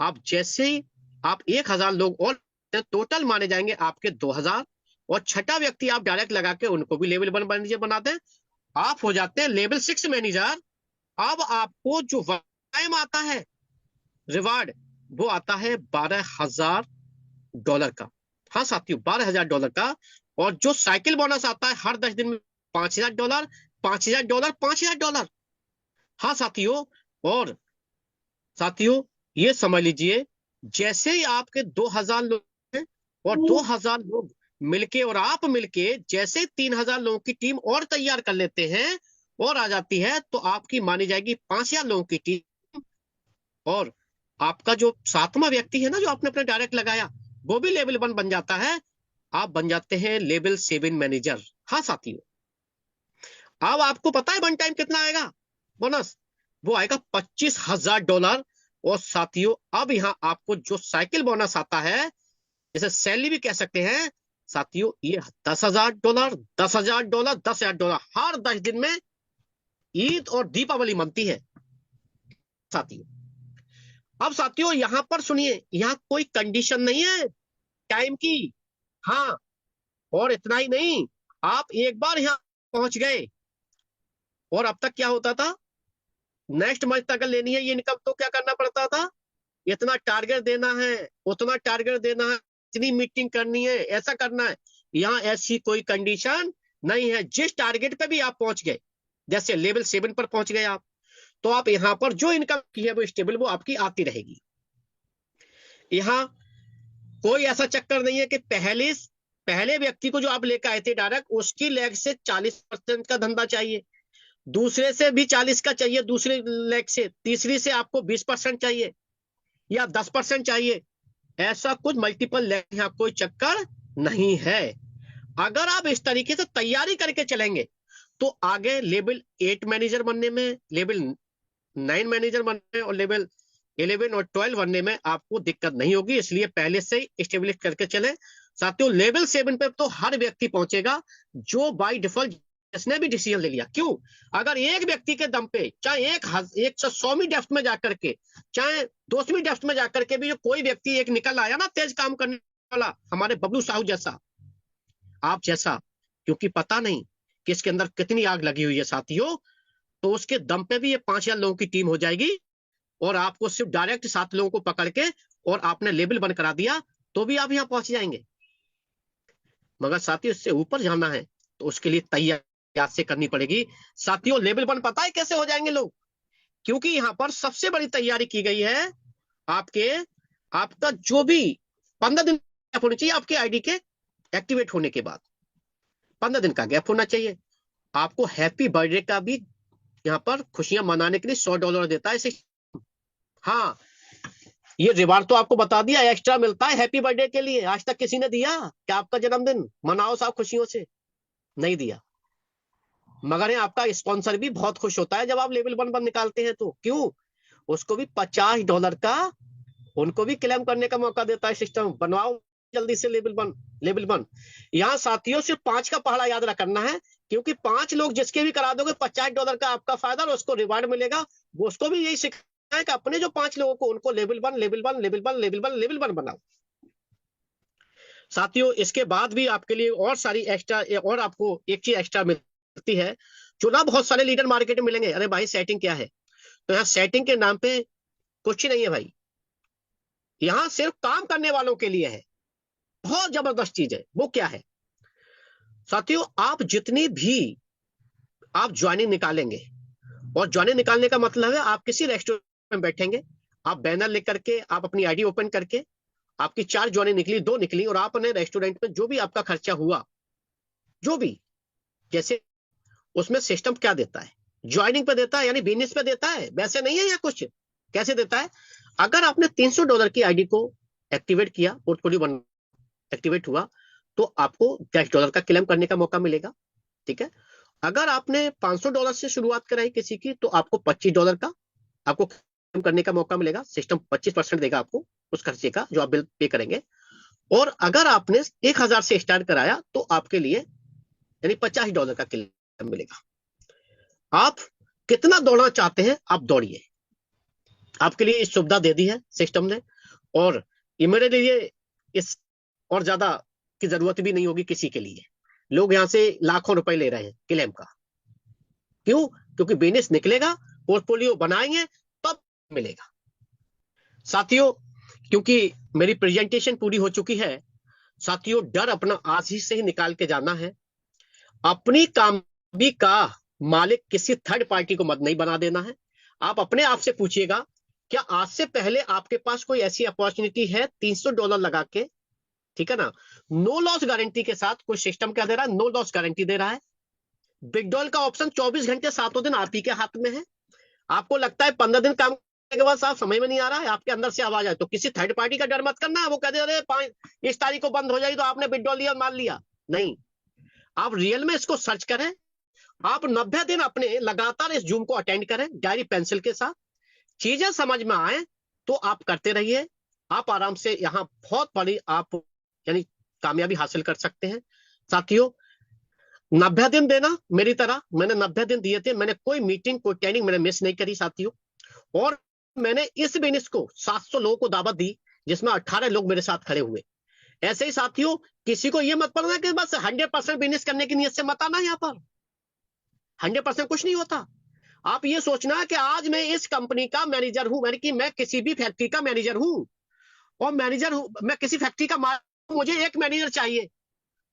आप जैसे ही आप 1000 लोग और टोटल माने जाएंगे आपके 2000, और छठा व्यक्ति आप डायरेक्ट लगा के उनको भी लेवल 1 मैनेजर बनाते हैं, आप हो जाते हैं लेवल 6 मैनेजर। अब आपको जो टाइम आता है रिवार्ड वो आता है $12000 का। हाँ साथियों, $12000 का। और जो साइकिल बोनस आता है हर 10 दिन में $5000 $5000 $5000। हाँ साथियों, और साथियों ये समझ लीजिए, जैसे ही आपके 2000 लोग हैं और 2000 लोग मिलके और आप मिलके जैसे 3000 लोगों की टीम और तैयार कर लेते हैं और आ जाती है, तो आपकी मानी जाएगी 5000 लोगों की टीम, और आपका जो सातवां व्यक्ति है ना जो आपने अपने डायरेक्ट लगाया वो भी लेवल 1 बन जाता है, आप बन जाते हैं लेवल 7 मैनेजर। हाँ साथियों, अब आपको पता है वन टाइम कितना आएगा बोनस, वो आएगा $25000। और साथियों अब यहां आपको जो साइकिल बोनस आता है, जैसे सैलरी भी कह सकते हैं साथियों, ये $10000 $10000 $10000 हर 10 दिन में ईद और दीपावली मनती है साथियों। अब साथियों यहां पर सुनिए, यहां कोई कंडीशन नहीं है टाइम की। हाँ, और इतना ही नहीं, आप एक बार यहां पहुंच गए और अब तक क्या होता था, नेक्स्ट मंथ तक लेनी है ये इनकम तो क्या करना पड़ता था, इतना टारगेट देना है, उतना टारगेट देना है, इतनी मीटिंग करनी है, ऐसा करना है। यहाँ ऐसी कोई कंडीशन नहीं है, जिस टारगेट पे भी आप पहुंच गए, जैसे लेवल 7 पर पहुंच गए आप, तो आप यहाँ पर जो इनकम की है वो स्टेबल वो आपकी आती रहेगी। यहाँ कोई ऐसा चक्कर नहीं है कि पहले व्यक्ति को जो आप लेकर आए थे डायरेक्ट उसकी लेग से 40% का धंधा चाहिए, दूसरे से भी 40 का चाहिए, दूसरे लेग से, तीसरी से आपको 20% चाहिए या 10% चाहिए, ऐसा कुछ मल्टीपल लेग यहाँ कोई चक्कर नहीं है। अगर आप इस तरीके से तैयारी करके चलेंगे तो आगे लेवल 8 मैनेजर बनने में, लेवल 9 मैनेजर बनने में और लेवल 11 और 12 बनने में आपको दिक्कत नहीं होगी। इसलिए पहले से ही स्टेब्लिश करके चले। साथियों लेवल 7 पे तो हर व्यक्ति पहुंचेगा जो बाय डिफॉल्ट जिसने भी डिसीजन ले लिया। क्यों? अगर एक व्यक्ति के दम पे, चाहे 100वीं डेप्थ में जाकर के, चाहे 200वीं डेप्थ में जाकर के भी जो कोई व्यक्ति एक निकल आया ना तेज काम करने वाला, हमारे बबलू साहू जैसा, आप जैसा, क्योंकि पता नहीं कि इसके अंदर कितनी आग लगी हुई है साथियों, तो उसके दम पे भी ये 5000 लोगों की टीम हो जाएगी और आपको सिर्फ डायरेक्ट 7 लोगों को पकड़ के और आपने लेबल बंद करा दिया तो भी आप यहां पहुंच जाएंगे। मगर साथियों इससे ऊपर जाना है तो उसके लिए तैयारी से करनी पड़ेगी। साथियों लेवल 1 पता है कैसे हो जाएंगे लोग? क्योंकि यहां पर सबसे बड़ी तैयारी की गई है आपका जो भी 15 दिन गैप होनी चाहिए आपके आईडी के एक्टिवेट होने के बाद, 15 दिन का गैप होना चाहिए। आपको हैप्पी बर्थडे का भी यहां पर खुशियां मनाने के लिए $100 देता है इसे। हाँ, ये रिवार्ड तो आपको बता दिया, एक्स्ट्रा मिलता है हैप्पी बर्थडे के लिए। आज तक किसी ने दिया कि आपका जन्मदिन मनाओ साहब खुशियों से? नहीं दिया। मगर आपका स्पॉन्सर भी बहुत खुश होता है जब आप लेवल 1 पर निकालते हैं तो। क्यों? उसको भी $50 का उनको भी क्लेम करने का मौका देता है सिस्टम। बनवाओ जल्दी से लेवल 1। यहाँ साथियों सिर्फ 5 का पहाड़ा याद रखना है, क्योंकि 5 लोग जिसके भी करा दोगे $50 का आपका फायदा और उसको रिवार्ड मिलेगा। वो उसको भी यही सिखाना है कि अपने जो 5 लोगों को उनको लेवल 1 बनाओ। साथियों इसके बाद भी आपके लिए और सारी एक्स्ट्रा, और आपको एक चीज एक्स्ट्रा मिलती है जो ना बहुत सारे लीडर मार्केट में मिलेंगे। अरे भाई सेटिंग क्या है? तो यहाँ सेटिंग के नाम पे कुछ नहीं है भाई, यहां सिर्फ काम करने वालों के लिए है। बहुत जबरदस्त चीज है। वो क्या है साथियों? आप जितनी भी आप ज्वाइनिंग निकालेंगे, और ज्वाइनिंग निकालने का मतलब है आप किसी रेस्टोरेंट में बैठेंगे, आप बैनर लिख करके, आप अपनी आईडी ओपन करके, आपकी 4 ज्वाइनिंग निकली, 2 निकली, और आपने रेस्टोरेंट में जो भी आपका खर्चा हुआ, जो भी, जैसे उसमें सिस्टम क्या देता है, ज्वाइनिंग पे देता है, यानी बिजनेस पे देता है, वैसे नहीं है या कुछ। कैसे देता है? अगर आपने $300 की आईडी को एक्टिवेट किया, पोर्टफोलियो बन एक्टिवेट हुआ, तो आपको $10 का क्लेम करने का मौका मिलेगा। ठीक है? अगर आपने $500 से शुरुआत कराई किसी की, तो आपको $25 का आपको क्लेम करने का मौका मिलेगा। सिस्टम 25% देगा आपको उस खर्चे का जो आप बिल पे करेंगे। और अगर आपने 1000 से स्टार्ट कराया तो आपके लिए यानी $50 का क्लेम मिलेगा। आप कितना दौड़ना चाहते हैं आप दौड़िए, आपके लिए इस सुविधा दे दी है सिस्टम ने। और ये मेरे लिए इस और ज्यादा की जरूरत भी नहीं होगी किसी के लिए। लोग यहां से लाखों रुपए ले रहे हैं क्लेम का। क्यों? क्योंकि बिजनेस निकलेगा, पोर्टफोलियो बनाएंगे तब मिलेगा। साथियों क्योंकि मेरी प्रेजेंटेशन पूरी हो चुकी है, साथियों डर अपना आज ही से ही निकाल के जाना है। अपनी कामयाबी का मालिक किसी थर्ड पार्टी को मत नहीं बना देना है। आप अपने आप से पूछिएगा, क्या आज से पहले आपके पास कोई ऐसी अपॉर्चुनिटी है $300 लगा के, ठीक है ना, नो लॉस गारंटी के साथ? कोई सिस्टम क्या दे रहा है? नो लॉस गारंटी दे रहा है। बिगडॉल का ऑप्शन 24 घंटे 7 दिन आप ही के हाथ में है। आपको लगता है 15 दिन काम करने के बाद साहब समझ में नहीं आ रहा है, आपके अंदर से आवाज आए, तो किसी थर्ड पार्टी का डर मत करना। वो कहते अरे इस तारीख को बंद हो जाएगी तो आपने बिगडॉल लिया मान लिया। नहीं, आप रियल में इसको सर्च करें। आप 90 दिन अपने लगातार इस जूम को अटेंड करें डायरी पेंसिल के साथ। चीजें समझ में आए तो आप करते रहिए। आप आराम से यहाँ बहुत बड़ी आप यानी कामयाबी हासिल कर सकते हैं। साथियों 90 दिन देना मेरी तरह, मैंने 90 दिन दिए थे। मैंने कोई मीटिंग कोई ट्रेनिंग मैंने मिस नहीं करी साथियों। और मैंने इस बिजनेस को 700 लोगों को दावत दी जिसमें 18 लोग मेरे साथ खड़े हुए। ऐसे ही साथियों किसी को यह मत पड़ना कि बस 100% बिजनेस करने की नीयत से मत आना। यहाँ पर 100% कुछ नहीं होता। आप ये सोचना कि आज मैं इस कंपनी का मैनेजर हूं, यानी कि मैं किसी भी फैक्ट्री का मैनेजर हूं, और मैनेजर हूं मैं किसी फैक्ट्री का मालिक, मुझे एक मैनेजर चाहिए,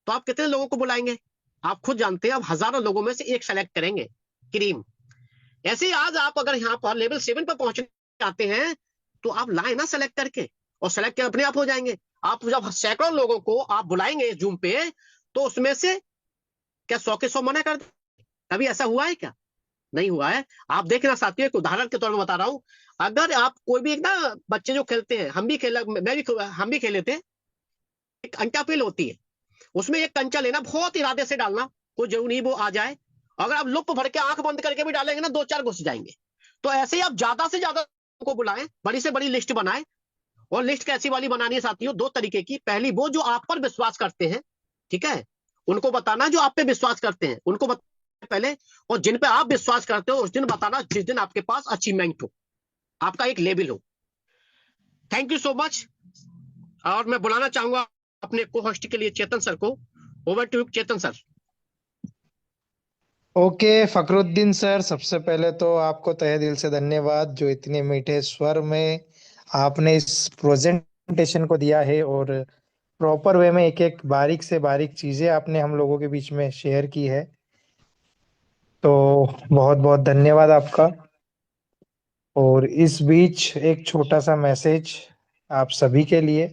तो आप कितने लोगों को बुलाएंगे? आप खुद जानते हैं, आप हजारों लोगों में से एक सेलेक्ट करेंगे, क्रीम। ऐसे ही आज आप अगर यहाँ पर लेवल 7 पर पहुंचना चाहते हैं तो आप लाए ना सेलेक्ट करके, और सेलेक्ट अपने आप हो जाएंगे। आप जब सैकड़ों लोगों को आप बुलाएंगे जूम पे, तो उसमें से क्या 100 के 100 मना कर दे? कभी ऐसा हुआ है क्या? नहीं हुआ है। आप देखना साथियों, एक उदाहरण के तौर पर बता रहा हूं। अगर आप कोई भी एक ना बच्चे जो खेलते हैं, हम भी खेले थे, एक अंटा पेल होती है, उसमें एक कंचा लेना, बहुत इरादे से डालना, कोई जरूरी नहीं वो आ जाए। अगर आप लुप भर के आंख बंद करके भी डालेंगे ना, 2-4 घुस जाएंगे। तो ऐसे ही आप ज्यादा से ज्यादा को बुलाएं, बड़ी से बड़ी लिस्ट बनाएं। और लिस्ट कैसी वाली बनानी है साथियों? 2 तरीके की। पहली, वो जो आप पर विश्वास करते हैं, ठीक है, उनको बताना। जो आप पे विश्वास करते हैं उनको बताना पहले। और जिन पे आप विश्वास करते हो उस दिन बताना, जिस दिन आपके पास अचीवमेंट हो, आपका एक लेवल हो। Thank you so much. और मैं बुलाना चाहूंगा अपने को होस्ट के लिए चेतन सर को। Over to Chetan sir. Okay Fakruddin sir, सबसे पहले तो आपको तहे दिल से धन्यवाद जो इतने मीठे स्वर में आपने इस प्रेजेंटेशन को दिया है, और प्रॉपर वे में एक एक बारीक से बारीक चीजें आपने हम लोगों के बीच में शेयर की है। तो बहुत बहुत धन्यवाद आपका। और इस बीच एक छोटा सा मैसेज आप सभी के लिए,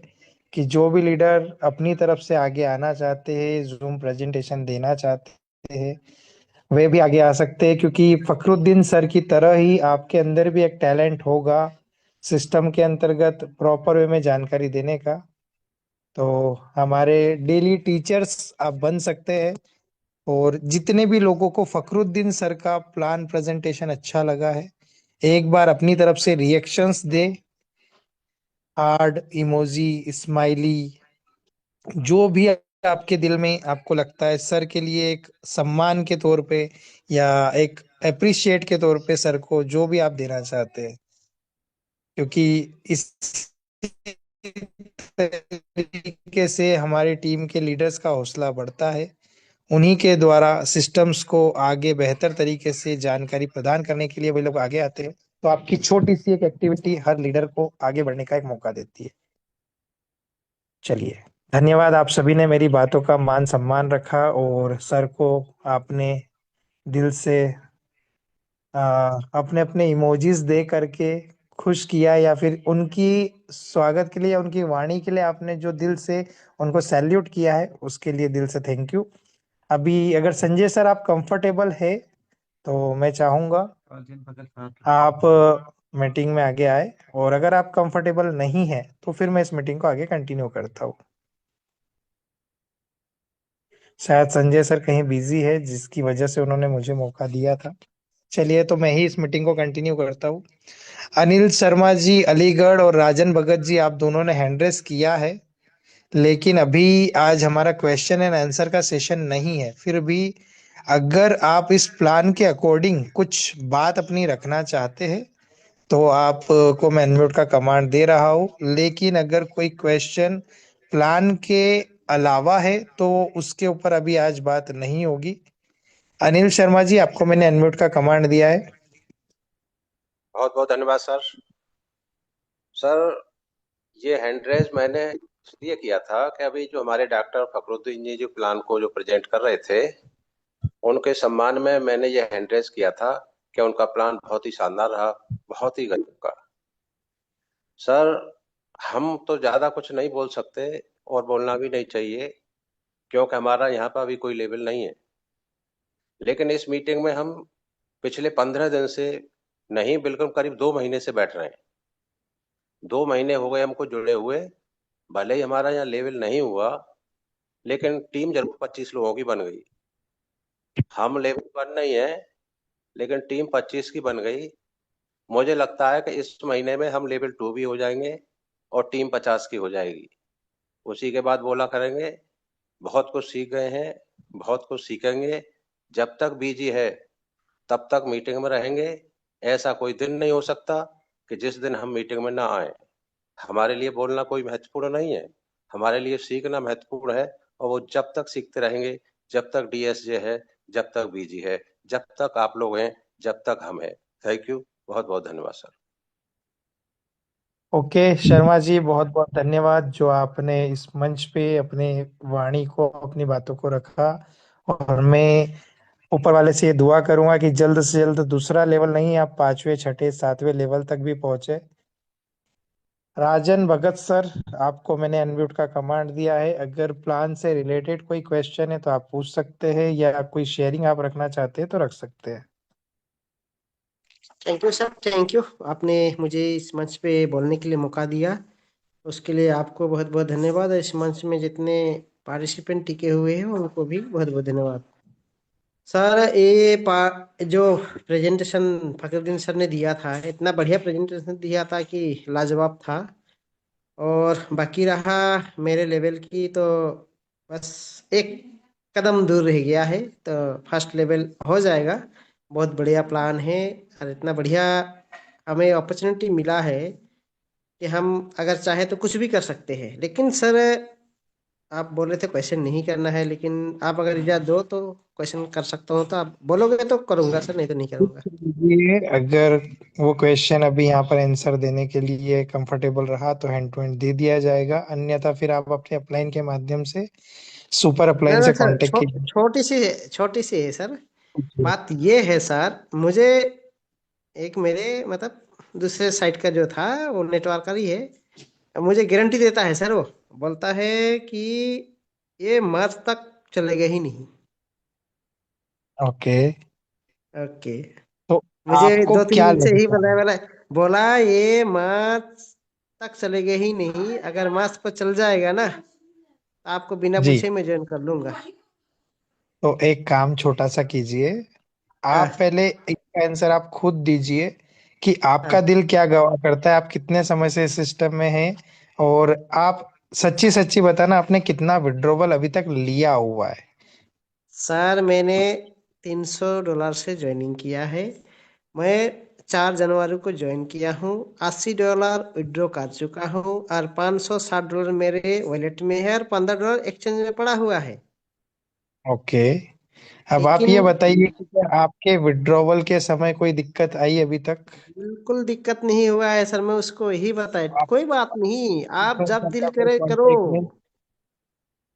कि जो भी लीडर अपनी तरफ से आगे आना चाहते हैं, जूम प्रेजेंटेशन देना चाहते हैं, वे भी आगे आ सकते हैं, क्योंकि फखरुद्दीन सर की तरह ही आपके अंदर भी एक टैलेंट होगा सिस्टम के अंतर्गत प्रॉपर वे में जानकारी देने का। तो हमारे डेली टीचर्स आप बन सकते हैं। और जितने भी लोगों को फखरुद्दीन सर का प्लान प्रेजेंटेशन अच्छा लगा है, एक बार अपनी तरफ से रिएक्शंस दे, हार्ड इमोजी, स्माइली, जो भी आपके दिल में आपको लगता है सर के लिए एक सम्मान के तौर पे या एक अप्रिशिएट के तौर पे सर को जो भी आप देना चाहते हैं, क्योंकि इस तरीके से हमारी टीम के लीडर्स का हौसला बढ़ता है। उन्हीं के द्वारा सिस्टम्स को आगे बेहतर तरीके से जानकारी प्रदान करने के लिए वे लोग आगे आते हैं। तो आपकी छोटी सी एक एक्टिविटी हर लीडर को आगे बढ़ने का एक मौका देती है। चलिए, धन्यवाद। आप सभी ने मेरी बातों का मान सम्मान रखा, और सर को आपने दिल से अपने अपने इमोजीज दे करके खुश किया, या फिर उनकी स्वागत के लिए या उनकी वाणी के लिए आपने जो दिल से उनको सैल्यूट किया है, उसके लिए दिल से थैंक यू। अभी अगर संजय सर आप कंफर्टेबल है तो मैं चाहूंगा आप मीटिंग में आगे आए, और अगर आप कंफर्टेबल नहीं है तो फिर मैं इस मीटिंग को आगे कंटिन्यू करता हूँ। शायद संजय सर कहीं बिजी है, जिसकी वजह से उन्होंने मुझे मौका दिया था। चलिए, तो मैं ही इस मीटिंग को कंटिन्यू करता हूँ। अनिल शर्मा जी अलीगढ़ और राजन भगत जी, आप दोनों ने हैंड रेस किया है, लेकिन अभी आज हमारा क्वेश्चन एंड आंसर का सेशन नहीं है। फिर भी अगर आप इस प्लान के अकॉर्डिंग कुछ बात अपनी रखना चाहते हैं तो आप को मैं अनम्यूट का कमांड दे रहा हूँ। लेकिन अगर कोई क्वेश्चन प्लान के अलावा है तो उसके ऊपर अभी आज बात नहीं होगी। अनिल शर्मा जी, आपको मैंने अनम्यूट का कमांड दिया है। बहुत बहुत धन्यवाद सर। सर, ये हैंड रेज मैंने इसलिए किया था कि अभी जो हमारे डॉक्टर फखरुद्दीन जी जो प्लान को जो प्रेजेंट कर रहे थे, उनके सम्मान में मैंने ये हैंड रेज किया था कि उनका प्लान बहुत ही शानदार रहा, बहुत ही गजब का। सर, हम तो ज्यादा कुछ नहीं बोल सकते और बोलना भी नहीं चाहिए, क्योंकि हमारा यहाँ पर अभी कोई लेवल नहीं है। लेकिन इस मीटिंग में हम पिछले 15 दिन से नहीं, बिल्कुल करीब 2 महीने से बैठ रहे हैं। 2 महीने हो गए हमको जुड़े हुए। भले ही हमारा यहाँ लेवल नहीं हुआ, लेकिन टीम जरूर 25 लोगों की बन गई। हम लेवल 1 नहीं है, लेकिन टीम 25 की बन गई। मुझे लगता है कि इस महीने में हम लेवल 2 भी हो जाएंगे और टीम 50 की हो जाएगी। उसी के बाद बोला करेंगे बहुत कुछ सीख गए हैं, बहुत कुछ सीखेंगे। जब तक बीजी है तब तक मीटिंग में रहेंगे। ऐसा कोई दिन नहीं हो सकता कि जिस दिन हम मीटिंग में ना आए। हमारे लिए बोलना कोई महत्वपूर्ण नहीं है, हमारे लिए सीखना महत्वपूर्ण है। और वो जब तक सीखते रहेंगे, जब तक डीएसजे है, जब तक बीजी है, जब तक आप लोग हैं, जब तक हम हैं। थैंक यू, बहुत बहुत धन्यवाद सर। ओके शर्मा जी, बहुत बहुत धन्यवाद जो आपने इस मंच पे अपने वाणी को, अपनी बातों को रखा। और मैं ऊपर वाले से ये दुआ करूंगा कि जल्द से जल्द दूसरा लेवल नहीं, आप 5वें 6ठे 7वें लेवल तक भी पहुंचे। राजन भगत सर, आपको मैंने अनम्यूट का कमांड दिया है। अगर प्लान से रिलेटेड कोई क्वेश्चन है तो आप पूछ सकते हैं, या कोई शेयरिंग आप रखना चाहते हैं तो रख सकते हैं। Thank you sir, thank you. आपने मुझे इस मंच पे बोलने के लिए मौका दिया, उसके लिए आपको बहुत बहुत धन्यवाद। इस मंच में जितने पार्टिसिपेंट टिके हुए हैं उनको भी बहुत बहुत धन्यवाद। सर ये जो प्रेजेंटेशन फकरुद्दीन सर ने दिया था, इतना बढ़िया प्रेजेंटेशन दिया था कि लाजवाब था। और बाकी रहा मेरे लेवल की, तो बस एक कदम दूर रह गया है, तो फर्स्ट लेवल हो जाएगा। बहुत बढ़िया प्लान है और इतना बढ़िया हमें अपॉर्चुनिटी मिला है कि हम अगर चाहे तो कुछ भी कर सकते हैं। लेकिन सर आप बोल रहे थे क्वेश्चन नहीं करना है, लेकिन आप अगर इजाज़त दो तो क्वेश्चन कर सकता हूँ, तो आप बोलोगे तो करूंगा सर, नहीं तो नहीं करूंगा। ये अगर वो क्वेश्चन अभी यहाँ पर आंसर देने के लिए कंफर्टेबल रहा तो हैंड टू हैंड दे दिया जाएगा, अन्यथा फिर आप अपने अपलाइन के माध्यम से सुपर ना अपलाइन ना से सर, कांटेक्ट कीजिए। छोटी सी है सर। बात ये है सर, मुझे एक मेरे मतलब दूसरे साइट का जो था वो नेटवर्क ही है, मुझे गारंटी देता है सर। वो बोलता है कि ये मार्च तक चलेगा ही नहीं। Okay, okay. तो मुझे आपको दो तीन क्या दिन से ही लगता बोला है? बोला बोला ये मार्च तक चलेगा ही नहीं। अगर मार्च पर चल जाएगा ना, तो आपको बिना जी, पूछे मैं ज्वाइन कर लूंगा। तो एक काम छोटा सा कीजिए। आप हाँ पहले एक आंसर आप खुद दीजिए कि आपका हाँ। दिल क्या गवाह करता है, आप कितने समय से इस सिस्टम में हैं, और आप सच्ची सच्ची बताना आपने कितना विड्रॉवल अभी तक लिया हुआ है। सर मैंने $300 से ज्वाइनिंग किया है। मैं 4 जनवरी को ज्वाइन किया हूँ। $80 विड्रॉ कर चुका हूँ और $560 मेरे वॉलेट में है और $15 एक्सचेंज में पड़ा हुआ है। ओके, अब आप लेकिन ये बताइए कि क्या आपके विड्रॉवल के समय कोई दिक्कत आई अभी तक? बिल्कुल दिक्कत नहीं हुआ है सर। मैं उसको यही बताया, आप कोई बात नहीं, आप स्टीफन जब सर दिल का कोई करे करो। कांटेक्ट में?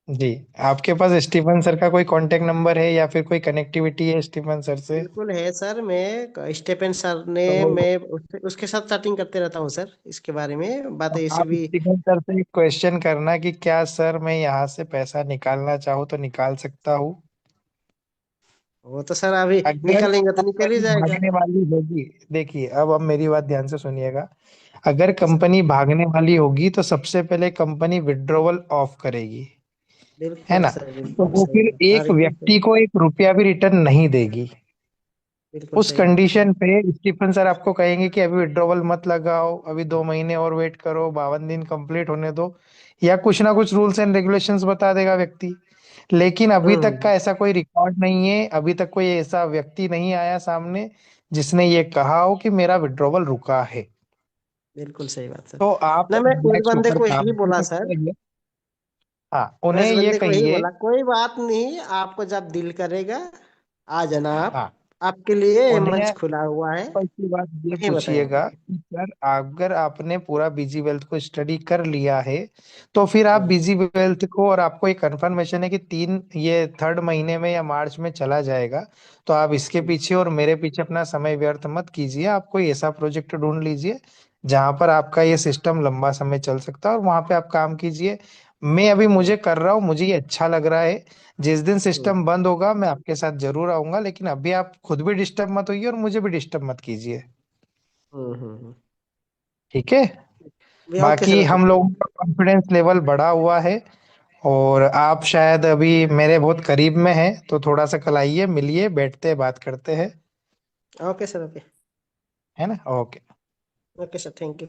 जी, आपके पास स्टीफन सर का कोई कांटेक्ट नंबर है या फिर कोई कनेक्टिविटी है स्टीफन सर से? बिल्कुल है सर। मैं स्टेफन सर ने तो मैं उसके साथ चैटिंग करते रहता हूँ सर, इसके बारे में बातें ऐसे आप भी। स्टीफन सर से क्वेश्चन करना कि क्या सर मैं यहाँ से पैसा निकालना चाहूँ तो निकाल सकता हूँ? वो तो सर अभी अगर निकालेंगे तो निकल ही कंपनी जाएगा। भागने वाली होगी, देखिए अब मेरी बात ध्यान से सुनिएगा। अगर ओके सर। कंपनी भागने वाली होगी तो सबसे पहले कंपनी विड्रॉवल ऑफ करेगी, है बिल्कुल ना? सर, तो बिल्कुल वो सही फिर बात, हाँ एक एकदम सही। व्यक्ति को एक रुपया भी रिटर्न नहीं देगी। बिल्कुल उस सही बात। कंडीशन पे स्टीफन सर आपको कहेंगे कि अभी विड्रॉवल मत लगाओ, अभी 2 महीने और वेट करो, 52 दिन कंप्लीट होने दो, या कुछ ना कुछ रूल्स एंड रेगुलेशंस बता देगा व्यक्ति। लेकिन अभी तक हम्म। का ऐसा कोई रिकॉर्ड नहीं है, अभी तक कोई ऐसा व्यक्ति नहीं आया सामने जिसने ये कहा हो कि मेरा विड्रॉवल रुका है। बिल्कुल सही बात सर। तो आप ना मैं उस रिलैक्स बंदे होकर को काम यही कर बोला सकते सर, हैं। हाँ, मैं उन्हें इस ये बंदे को यही कहिए। बोला कोई बात नहीं, आपको जब दिल करेगा आ जाना आप। हाँ, आपके लिए मंच उन्हें खुला हुआ है। पहली बात ये नहीं पूछिएगा बताएंगे। कि सर अगर आपने पूरा बीजी वेल्थ को स्टडी कर लिया है तो फिर आप हम्म, बीजी वेल्थ को, और आपको एक कंफर्मेशन है कि ये 3rd महीने में या मार्च में चला जाएगा, तो आप इसके हम्म, पीछे और मेरे पीछे अपना समय व्यर्थ मत कीजिए। आप कोई ऐसा प्रोजेक्ट ढूंढ लीजिए जहां पर आपका ये सिस्टम लंबा समय चल सकता है और वहां पे आप काम कीजिए। मैं अभी मुझे कर रहा हूँ, मुझे ये अच्छा लग रहा है। जिस दिन हम्म, सिस्टम बंद होगा मैं आपके साथ जरूर आऊंगा, लेकिन अभी आप खुद भी डिस्टर्ब मत होइए और मुझे भी डिस्टर्ब मत कीजिए। हम्म। ठीक है? ओके सर, बाकी ओके। हम लोगों का कॉन्फिडेंस लेवल बढ़ा हुआ है, और आप शायद अभी मेरे बहुत करीब में हैं, तो थोड़ा सा कल आइए, मिलिए, बैठते हैं, बात करते हैं। Okay sir, okay. है ना? Okay. Okay sir, thank you.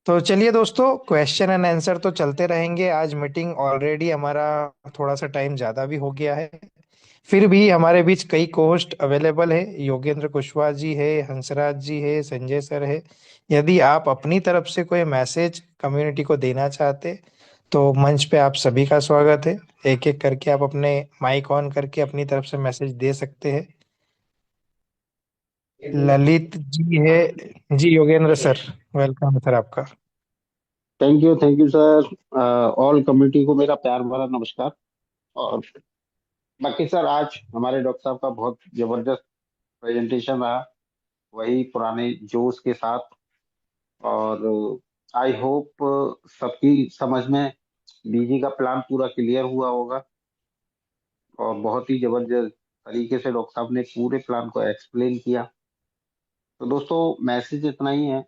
तो चलिए दोस्तों, क्वेश्चन एंड आंसर तो चलते रहेंगे। आज मीटिंग ऑलरेडी हमारा थोड़ा सा टाइम ज्यादा भी हो गया है, फिर भी हमारे बीच कई कोस्ट अवेलेबल है। योगेंद्र कुशवाहा जी है, हंसराज जी है, संजय सर है। यदि आप अपनी तरफ से कोई मैसेज कम्युनिटी को देना चाहते तो मंच पे आप सभी का स्वागत है। एक एक करके आप अपने माइक ऑन करके अपनी तरफ से मैसेज दे सकते हैं। ललित जी है। जी योगेंद्र सर, वेलकम सर आपका। Thank you sir. All community को मेरा प्यार भरा नमस्कार। और बाकी सर, आज हमारे डॉक्टर साहब का बहुत जबरदस्त प्रेजेंटेशन रहा, वही पुराने जोश के साथ। और आई होप सबकी समझ में बीजी का प्लान पूरा क्लियर हुआ होगा। और बहुत ही जबरदस्त तरीके से डॉक्टर साहब ने पूरे प्लान को एक्सप्लेन किया। तो दोस्तों, मैसेज इतना ही है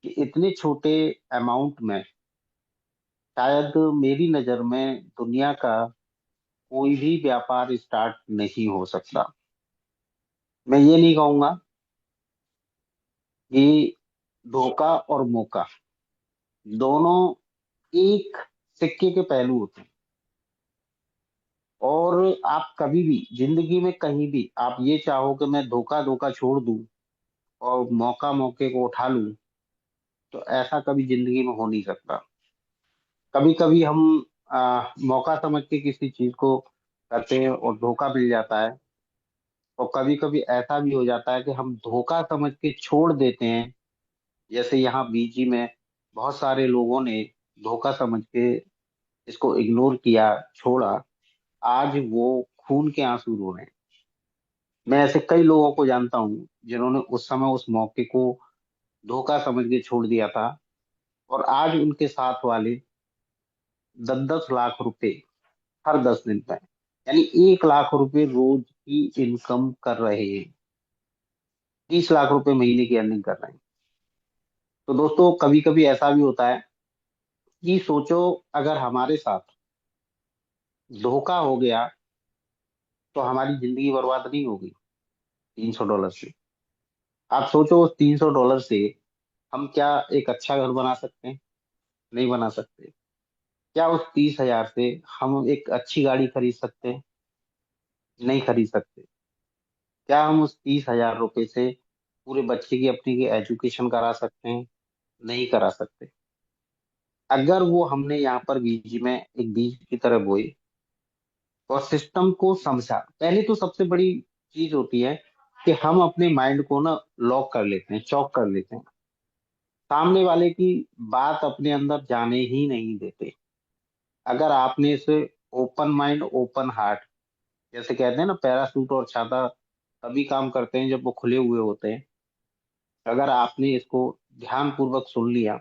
कि इतने छोटे अमाउंट में शायद मेरी नजर में दुनिया का कोई भी व्यापार स्टार्ट नहीं हो सकता। मैं ये नहीं कहूंगा कि धोखा और मौका दोनों एक सिक्के के पहलू होते हैं। और आप कभी भी जिंदगी में कहीं भी आप ये चाहो कि मैं धोखा धोखा छोड़ दूं और मौका मौके को उठा लूं, तो ऐसा कभी जिंदगी में हो नहीं सकता। कभी कभी हम मौका समझ के किसी चीज को करते हैं और धोखा मिल जाता है, और कभी कभी ऐसा भी हो जाता है कि हम धोखा समझ के छोड़ देते हैं। जैसे यहाँ बीजी में बहुत सारे लोगों ने धोखा समझ के इसको इग्नोर किया, छोड़ा। आज वो खून के आंसू रो रहे हैं। मैं ऐसे कई लोगों को जानता हूँ जिन्होंने उस समय उस मौके को धोखा समझ के छोड़ दिया था, और आज उनके साथ वाले 10-10 लाख रुपए हर 10 दिन में, यानी 1 लाख रुपए रोज की इनकम कर रहे हैं, 30 लाख रुपए महीने की अर्निंग कर रहे हैं। तो दोस्तों कभी कभी ऐसा भी होता है कि सोचो, अगर हमारे साथ धोखा हो गया तो हमारी जिंदगी बर्बाद नहीं होगी। $300 से आप सोचो, उस $300 से हम क्या एक अच्छा घर बना सकते हैं? नहीं बना सकते। क्या उस 30,000 से हम एक अच्छी गाड़ी खरीद सकते हैं? नहीं खरीद सकते। क्या हम उस 30,000 रुपए से पूरे बच्चे की अपनी की एजुकेशन करा सकते हैं? नहीं करा सकते। अगर वो हमने यहाँ पर बीज में एक बीज की तरह बोए और सिस्टम को समझा, पहले तो सबसे बड़ी चीज होती है कि हम अपने माइंड को ना लॉक कर लेते हैं, चॉक कर लेते हैं, सामने वाले की बात अपने अंदर जाने ही नहीं देते। अगर आपने इसे ओपन माइंड ओपन हार्ट, जैसे कहते हैं ना, पैरासूट और छाता तभी काम करते हैं जब वो खुले हुए होते हैं। अगर आपने इसको ध्यान पूर्वक सुन लिया,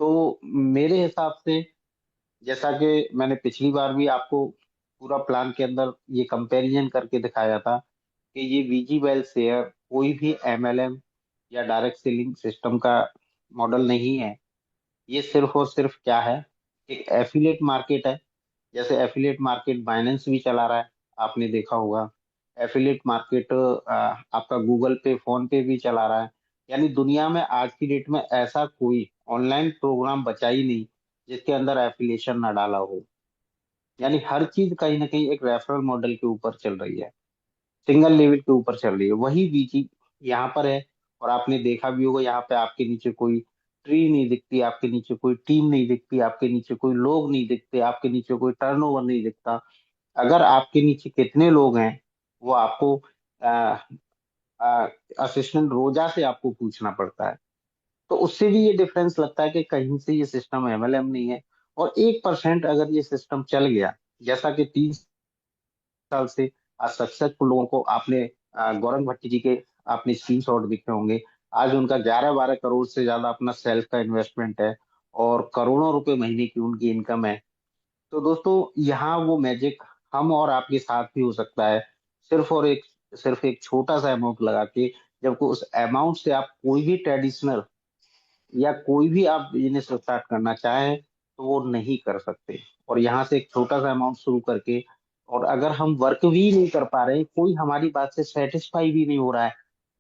तो मेरे हिसाब से, जैसा कि मैंने पिछली बार भी आपको पूरा प्लान के अंदर ये कंपैरिजन करके दिखाया था कि ये वीजी वेल शेयर कोई भी एमएलएम या डायरेक्ट सेलिंग सिस्टम का मॉडल नहीं है। ये सिर्फ और सिर्फ क्या है, एक एफिलिएट मार्केट है। जैसे एफिलिएट मार्केट बाइनेंस भी चला रहा है, आपने देखा होगा। एफिलिएट मार्केट आपका गूगल पे, फोन पे भी चला रहा है। यानी दुनिया में आज की डेट में ऐसा कोई ऑनलाइन प्रोग्राम बचा ही नहीं जिसके अंदर एफिलिएशन ना डाला हो। यानी हर चीज कहीं ना कहीं एक रेफरल मॉडल के ऊपर चल रही है, सिंगल लेवल के ऊपर चल रही है। वही बीजी यहाँ पर है। और आपने देखा भी होगा, यहाँ पे आपके नीचे कोई ट्री नहीं दिखती, आपके नीचे कोई टीम नहीं दिखती, आपके नीचे कोई लोग नहीं दिखते, आपके नीचे कोई टर्नओवर नहीं दिखता। अगर आपके नीचे कितने लोग हैं वो आपको असिस्टेंट रोजा से आपको पूछना पड़ता है। तो उससे भी ये डिफरेंस लगता है कि कहीं से ये सिस्टम एमएलएम नहीं है। और 1% अगर ये सिस्टम चल गया, जैसा कि 3 साल से सक्सेसफुल लोगों को आपने गौरव भट्टी जी के आपने स्क्रीनशॉट दिखे होंगे। आज उनका 11-12 करोड़ से ज्यादा अपना सेल्फ का इन्वेस्टमेंट है, और करोड़ों रुपए महीने की उनकी इनकम है। तो दोस्तों यहाँ वो मैजिक हम और आपके साथ भी हो सकता है। सिर्फ एक छोटा सा अमाउंट लगा के, जबकि उस अमाउंट से आप कोई भी ट्रेडिशनल या कोई भी आप बिजनेस स्टार्ट करना चाहें तो वो नहीं कर सकते। और यहाँ से एक छोटा सा अमाउंट शुरू करके, और अगर हम वर्क भी नहीं कर पा रहे, कोई हमारी बात से सेटिस्फाई भी नहीं हो रहा है,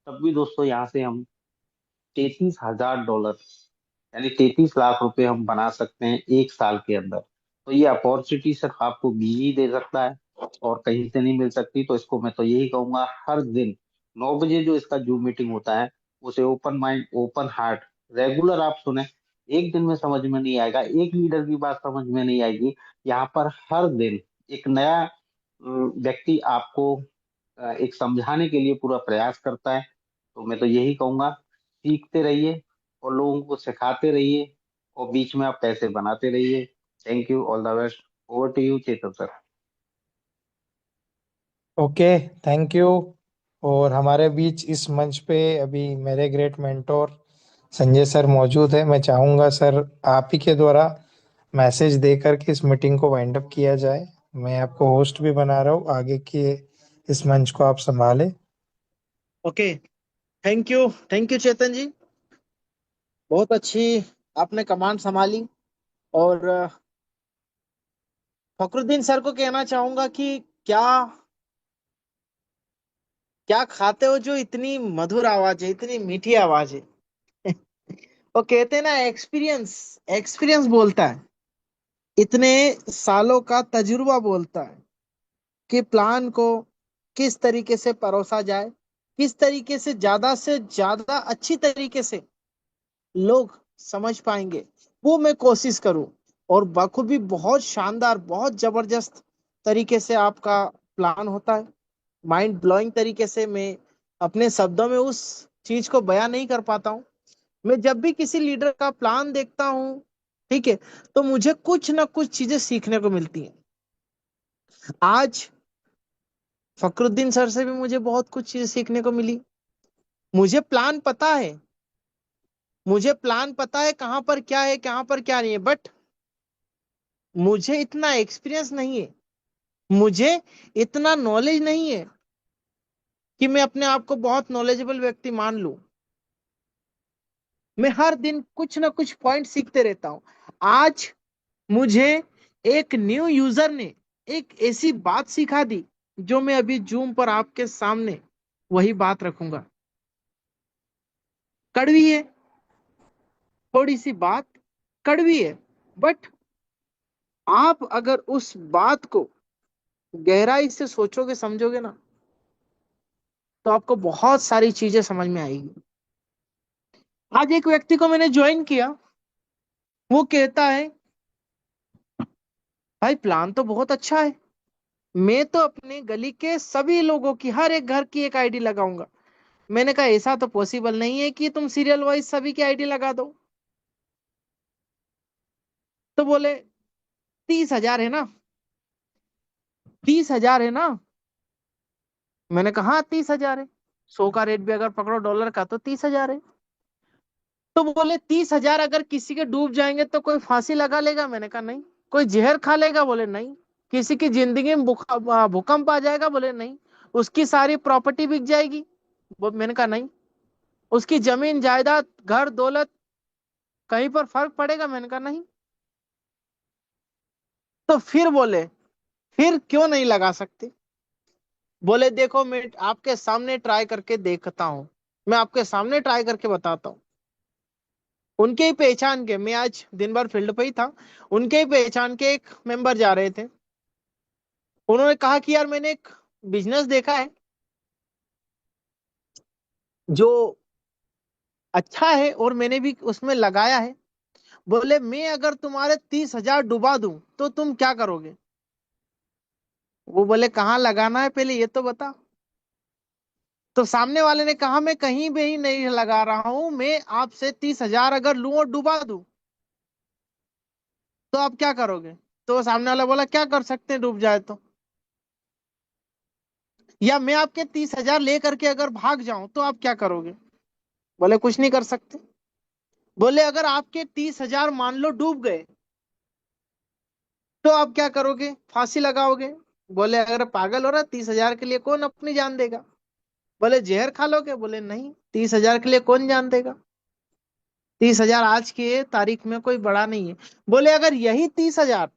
तब भी दोस्तों यहाँ से हम $33,000 यानी 33 लाख रुपए हम बना सकते हैं 1 साल के अंदर। तो ये अपॉर्चुनिटी सिर्फ आपको बीई दे सकता है और कहीं से नहीं मिल सकती। तो इसको मैं तो यही कहूंगा, हर दिन 9 बजे जो इसका जूम मीटिंग होता है, उसे open mind open heart regular आप सुने। एक दिन में समझ में नहीं आएगा, एक लीडर की बात समझ में नहीं आएगी। यहाँ पर हर दिन एक नया व्यक्ति आपको एक समझाने के लिए पूरा प्रयास करता है। तो मैं तो यही कहूंगा, सीखते रहिए और लोगों को सिखाते रहिए, और बीच में आप पैसे बनाते रहिए। Thank you, all the best. Over to you Chetan sir. Okay, thank you. और हमारे बीच इस मंच पे अभी मेरे ग्रेट मेंटोर संजय सर मौजूद है। मैं चाहूँगा सर आप ही के द्वारा मैसेज दे करके इस मीटिंग को वाइंड अप किया जाए। मैं आपको होस्ट भी बना रहा हूँ, आगे के इस मंच को आप संभालें। ओके, थैंक यू चेतन जी, बहुत अच्छी आपने कमांड संभाली और फखरुद्दीन सर को कहना चाहूंगा कि क्या क्या खाते हो जो इतनी मधुर आवाज है, इतनी मीठी आवाज है। वो कहते हैं ना, एक्सपीरियंस, एक्सपीरियंस बोलता है, इतने सालों का तजुर्बा बोलता है कि प्लान को किस तरीके से परोसा जाए, किस तरीके से ज्यादा अच्छी तरीके से लोग समझ पाएंगे, वो मैं कोशिश करूं। और बखूबी बहुत शानदार, बहुत जबरदस्त तरीके से आपका प्लान होता है। माइंड ब्लोइंग तरीके से मैं अपने शब्दों में उस चीज को बयां नहीं कर पाता हूँ। मैं जब भी किसी लीडर का प्लान देखता हूँ, ठीक है, तो मुझे कुछ ना कुछ चीजें सीखने को मिलती हैं। आज फखरुद्दीन सर से भी मुझे बहुत कुछ चीजें सीखने को मिली। मुझे प्लान पता है, मुझे प्लान पता है कहां पर क्या है, कहां पर क्या नहीं है, बट मुझे इतना एक्सपीरियंस नहीं है, मुझे इतना नॉलेज नहीं है कि मैं अपने आप को बहुत नॉलेजेबल व्यक्ति मान लूं। मैं हर दिन कुछ ना कुछ पॉइंट सीखते रहता हूं। आज मुझे एक न्यू यूजर ने एक ऐसी बात सिखा दी जो मैं अभी जूम पर आपके सामने वही बात रखूंगा। कड़वी है, थोड़ी सी बात कड़वी है, बट आप अगर उस बात को गहराई से सोचोगे, समझोगे ना, तो आपको बहुत सारी चीजें समझ में आएगी। आज एक व्यक्ति को मैंने ज्वाइन किया, वो कहता है भाई प्लान तो बहुत अच्छा है, मैं तो अपने गली के सभी लोगों की, हर एक घर की एक आईडी लगाऊंगा। मैंने कहा ऐसा तो पॉसिबल नहीं है कि तुम सीरियल वाइज सभी की आईडी लगा दो। तो बोले 30,000 है ना, 30,000 है ना। मैंने कहा हाँ 30,000 है, 100 का रेट भी अगर पकड़ो डॉलर का तो 30,000 है। तो बोले 30,000 अगर किसी के डूब जाएंगे तो कोई फांसी लगा लेगा। मैंने कहा नहीं। कोई जहर खा लेगा? बोले नहीं। किसी की जिंदगी में भूकंप आ जाएगा? बोले नहीं। उसकी सारी प्रॉपर्टी बिक जाएगी? वो मैंने कहा नहीं। उसकी जमीन जायदाद घर दौलत कहीं पर फर्क पड़ेगा? मैंने कहा नहीं। तो फिर बोले फिर क्यों नहीं लगा सकते? बोले देखो मैं आपके सामने ट्राई करके देखता हूं, मैं आपके सामने ट्राई करके बताता हूँ। उनके ही पहचान के, मैं आज दिन भर फील्ड पे ही था, उनके ही पहचान के एक मेंबर जा रहे थे। उन्होंने कहा कि यार मैंने एक बिजनेस देखा है जो अच्छा है और मैंने भी उसमें लगाया है। बोले मैं अगर तुम्हारे 30,000 डुबा दूं तो तुम क्या करोगे? वो बोले कहाँ लगाना है पहले ये तो बता। तो सामने वाले ने कहा मैं कहीं भी ही नहीं लगा रहा हूं, मैं आपसे 30,000 अगर लूं और डुबा दूं तो आप क्या करोगे? तो सामने वाला बोला क्या कर सकते हैं डूब जाए तो, या मैं आपके 30,000 लेकर के अगर भाग जाऊं तो आप क्या करोगे? बोले कुछ नहीं कर सकते। बोले अगर आपके 30,000 मान लो डूब गए तो आप क्या करोगे? फांसी लगाओगे? बोले अगर पागल हो रहा, 30,000 के लिए कौन अपनी जान देगा? बोले जहर खा लोगे? बोले नहीं, 30,000 के लिए कौन जान देगा? 30,000 आज की तारीख में कोई बड़ा नहीं है। बोले अगर यही 30,000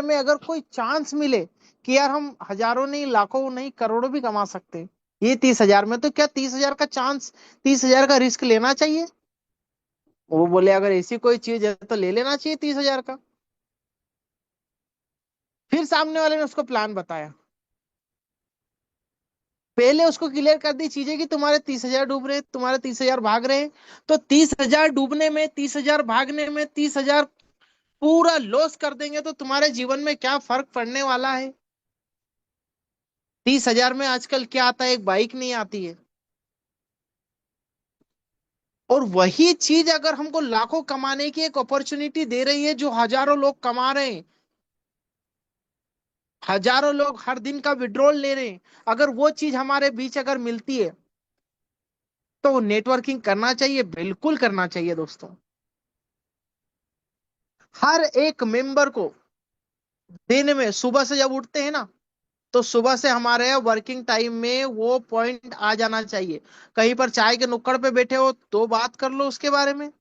में अगर कोई चांस मिले कि यार हम हजारों नहीं, लाखों नहीं, करोड़ों भी कमा सकते हैं ये 30,000 में, तो क्या 30,000 का चांस, 30,000 का रिस्क लेना चाहिए? वो बोले अगर ऐसी कोई चीज है तो ले लेना चाहिए 30,000 का। फिर सामने वाले ने उसको प्लान बताया, पहले उसको क्लियर कर दी चीजें कि तुम्हारे 30,000 डूब रहे, तुम्हारे 30,000 भाग रहे हैं। तो 30,000 डूबने में, 30,000 भागने में, 30,000 पूरा लॉस कर देंगे तो तुम्हारे जीवन में क्या फर्क पड़ने वाला है? 30,000 में आजकल क्या आता है? एक बाइक नहीं आती है। और वही चीज अगर हमको लाखों कमाने की एक अपॉर्चुनिटी दे रही है जो हजारों लोग कमा रहे हैं, हजारों लोग हर दिन का विड्रॉल ले रहे हैं, अगर वो चीज हमारे बीच अगर मिलती है तो नेटवर्किंग करना चाहिए, बिल्कुल करना चाहिए दोस्तों। हर एक मेंबर को दिन में सुबह से जब उठते हैं ना, तो सुबह से हमारे वर्किंग टाइम में वो पॉइंट आ जाना चाहिए। कहीं पर चाय के नुक्कड़ पे बैठे हो तो बात कर लो उसके बारे में।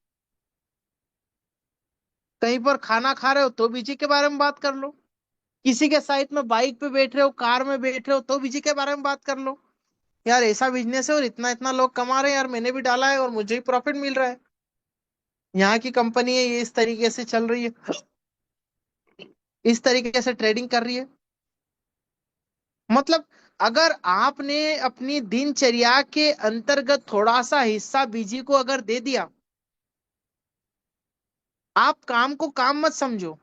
कहीं पर खाना खा रहे हो तो बीजी के बारे में बात कर लो, किसी के साइड में बाइक पे बैठ रहे हो, कार में बैठ रहे हो तो बीजी के बारे में बात कर लो। यार ऐसा बिजनेस है और इतना इतना लोग कमा रहे हैं यार, मैंने भी डाला है और मुझे ही प्रॉफिट मिल रहा है। यहाँ की कंपनी है ये, इस तरीके से चल रही है, इस तरीके से ट्रेडिंग कर रही है। मतलब अगर आपने अपनी दिनचर्या के अंतर्गत थोड़ा सा हिस्सा बीजी को अगर दे दिया, आप काम को काम मत समझो।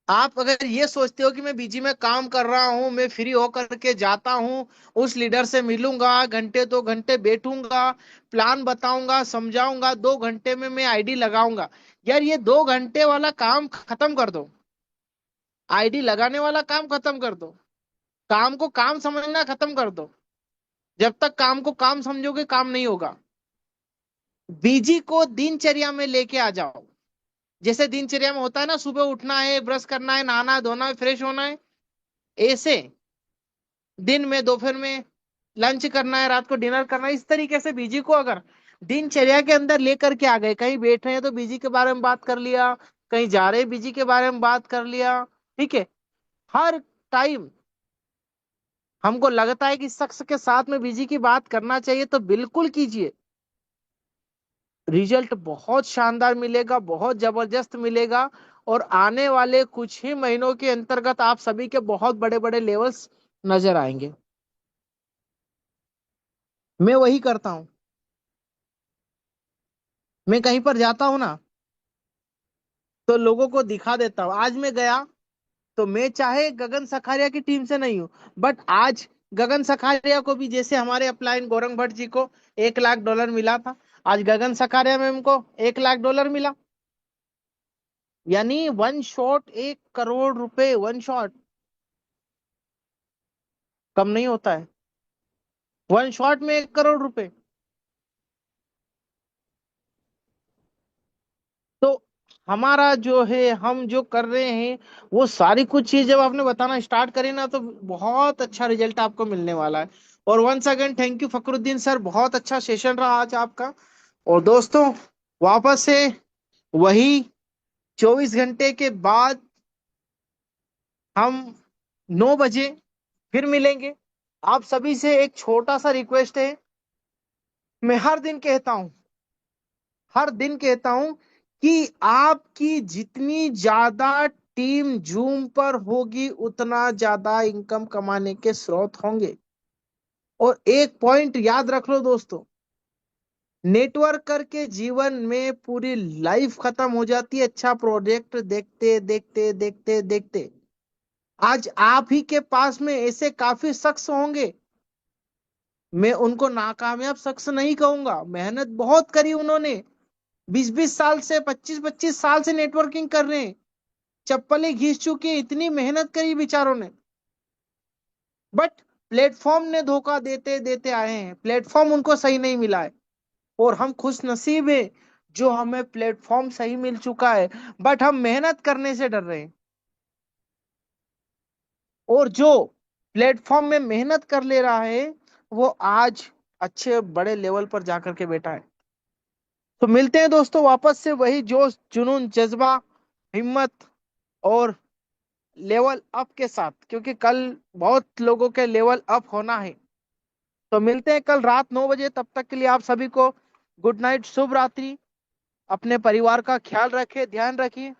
आप अगर ये सोचते हो कि मैं बीजी में काम कर रहा हूं, मैं फ्री होकर के जाता हूं, उस लीडर से मिलूंगा, घंटे 2 घंटे बैठूंगा, प्लान बताऊंगा, समझाऊंगा, 2 घंटे में मैं आईडी लगाऊंगा। यार ये 2 घंटे वाला काम खत्म कर दो, आईडी लगाने वाला काम खत्म कर दो, काम को काम समझना खत्म कर दो। जब तक काम को काम समझोगे काम नहीं होगा। बीजी को दिनचर्या में लेके आ जाओ। जैसे दिनचर्या में होता है ना, सुबह उठना है, ब्रश करना है, नहाना है, धोना है, फ्रेश होना है, ऐसे दिन में, दोपहर में लंच करना है, रात को डिनर करना है, इस तरीके से बीजी को अगर दिनचर्या के अंदर लेकर के आ गए, कहीं बैठ रहे हैं तो बीजी के बारे में बात कर लिया, कहीं जा रहे हैं बीजी के बारे में बात कर लिया। ठीक है, हर टाइम हमको लगता है कि शख्स के साथ में बीजी की बात करना चाहिए तो बिल्कुल कीजिए। रिजल्ट बहुत शानदार मिलेगा, बहुत जबरदस्त मिलेगा। और आने वाले कुछ ही महीनों के अंतर्गत आप सभी के बहुत बड़े बड़े लेवल्स नजर आएंगे। मैं वही करता हूं। मैं कहीं पर जाता हूं ना तो लोगों को दिखा देता हूं। आज मैं गया तो मैं चाहे गगन सखारिया की टीम से नहीं हूं, बट आज गगन सखारिया को भी, जैसे हमारे अपलाइन गौरंग भट्ट जी को $1 लाख मिला था, आज गगन सखारिया मैम को $1 लाख मिला। यानी वन शॉट 1 करोड़ रुपए, वन शॉट कम नहीं होता है, वन शॉट में 1 करोड़ रुपए। तो हमारा जो है, हम जो कर रहे हैं वो सारी कुछ चीज जब आपने बताना स्टार्ट करी ना तो बहुत अच्छा रिजल्ट आपको मिलने वाला है। और once again thank you Fakruddin sir, बहुत अच्छा सेशन रहा आज आपका। और दोस्तों, वापस से वही 24 घंटे के बाद हम 9 बजे फिर मिलेंगे। आप सभी से एक छोटा सा रिक्वेस्ट है, मैं हर दिन कहता हूं, हर दिन कहता हूं कि आपकी जितनी ज्यादा टीम जूम पर होगी उतना ज्यादा इनकम कमाने के स्रोत होंगे। और एक पॉइंट याद रख लो दोस्तों, नेटवर्क करके जीवन में पूरी लाइफ खत्म हो जाती है अच्छा प्रोजेक्ट देखते देखते देखते देखते। आज आप ही के पास में ऐसे काफी शख्स होंगे, मैं उनको नाकामयाब शख्स नहीं कहूंगा, मेहनत बहुत करी उन्होंने, 20-20 साल से, 25-25 साल से नेटवर्किंग कर रहे हैं, चप्पलें घिस चुके, इतनी मेहनत करी बेचारों ने, बट प्लेटफॉर्म ने धोखा देते देते आए हैं, प्लेटफॉर्म उनको सही नहीं मिला है। और हम खुश नसीब है जो हमें प्लेटफॉर्म सही मिल चुका है, बट हम मेहनत करने से डर रहे हैं। और जो प्लेटफॉर्म में मेहनत कर ले रहा है वो आज अच्छे बड़े लेवल पर जाकर के बैठा है। तो मिलते हैं दोस्तों वापस से वही जोश, जुनून, जज्बा, हिम्मत और लेवल अप के साथ, क्योंकि कल बहुत लोगों के लेवल अप होना है। तो मिलते हैं कल रात 9 बजे, तब तक के लिए आप सभी को गुड नाइट, शुभ रात्रि। अपने परिवार का ख्याल रखिए, ध्यान रखिए।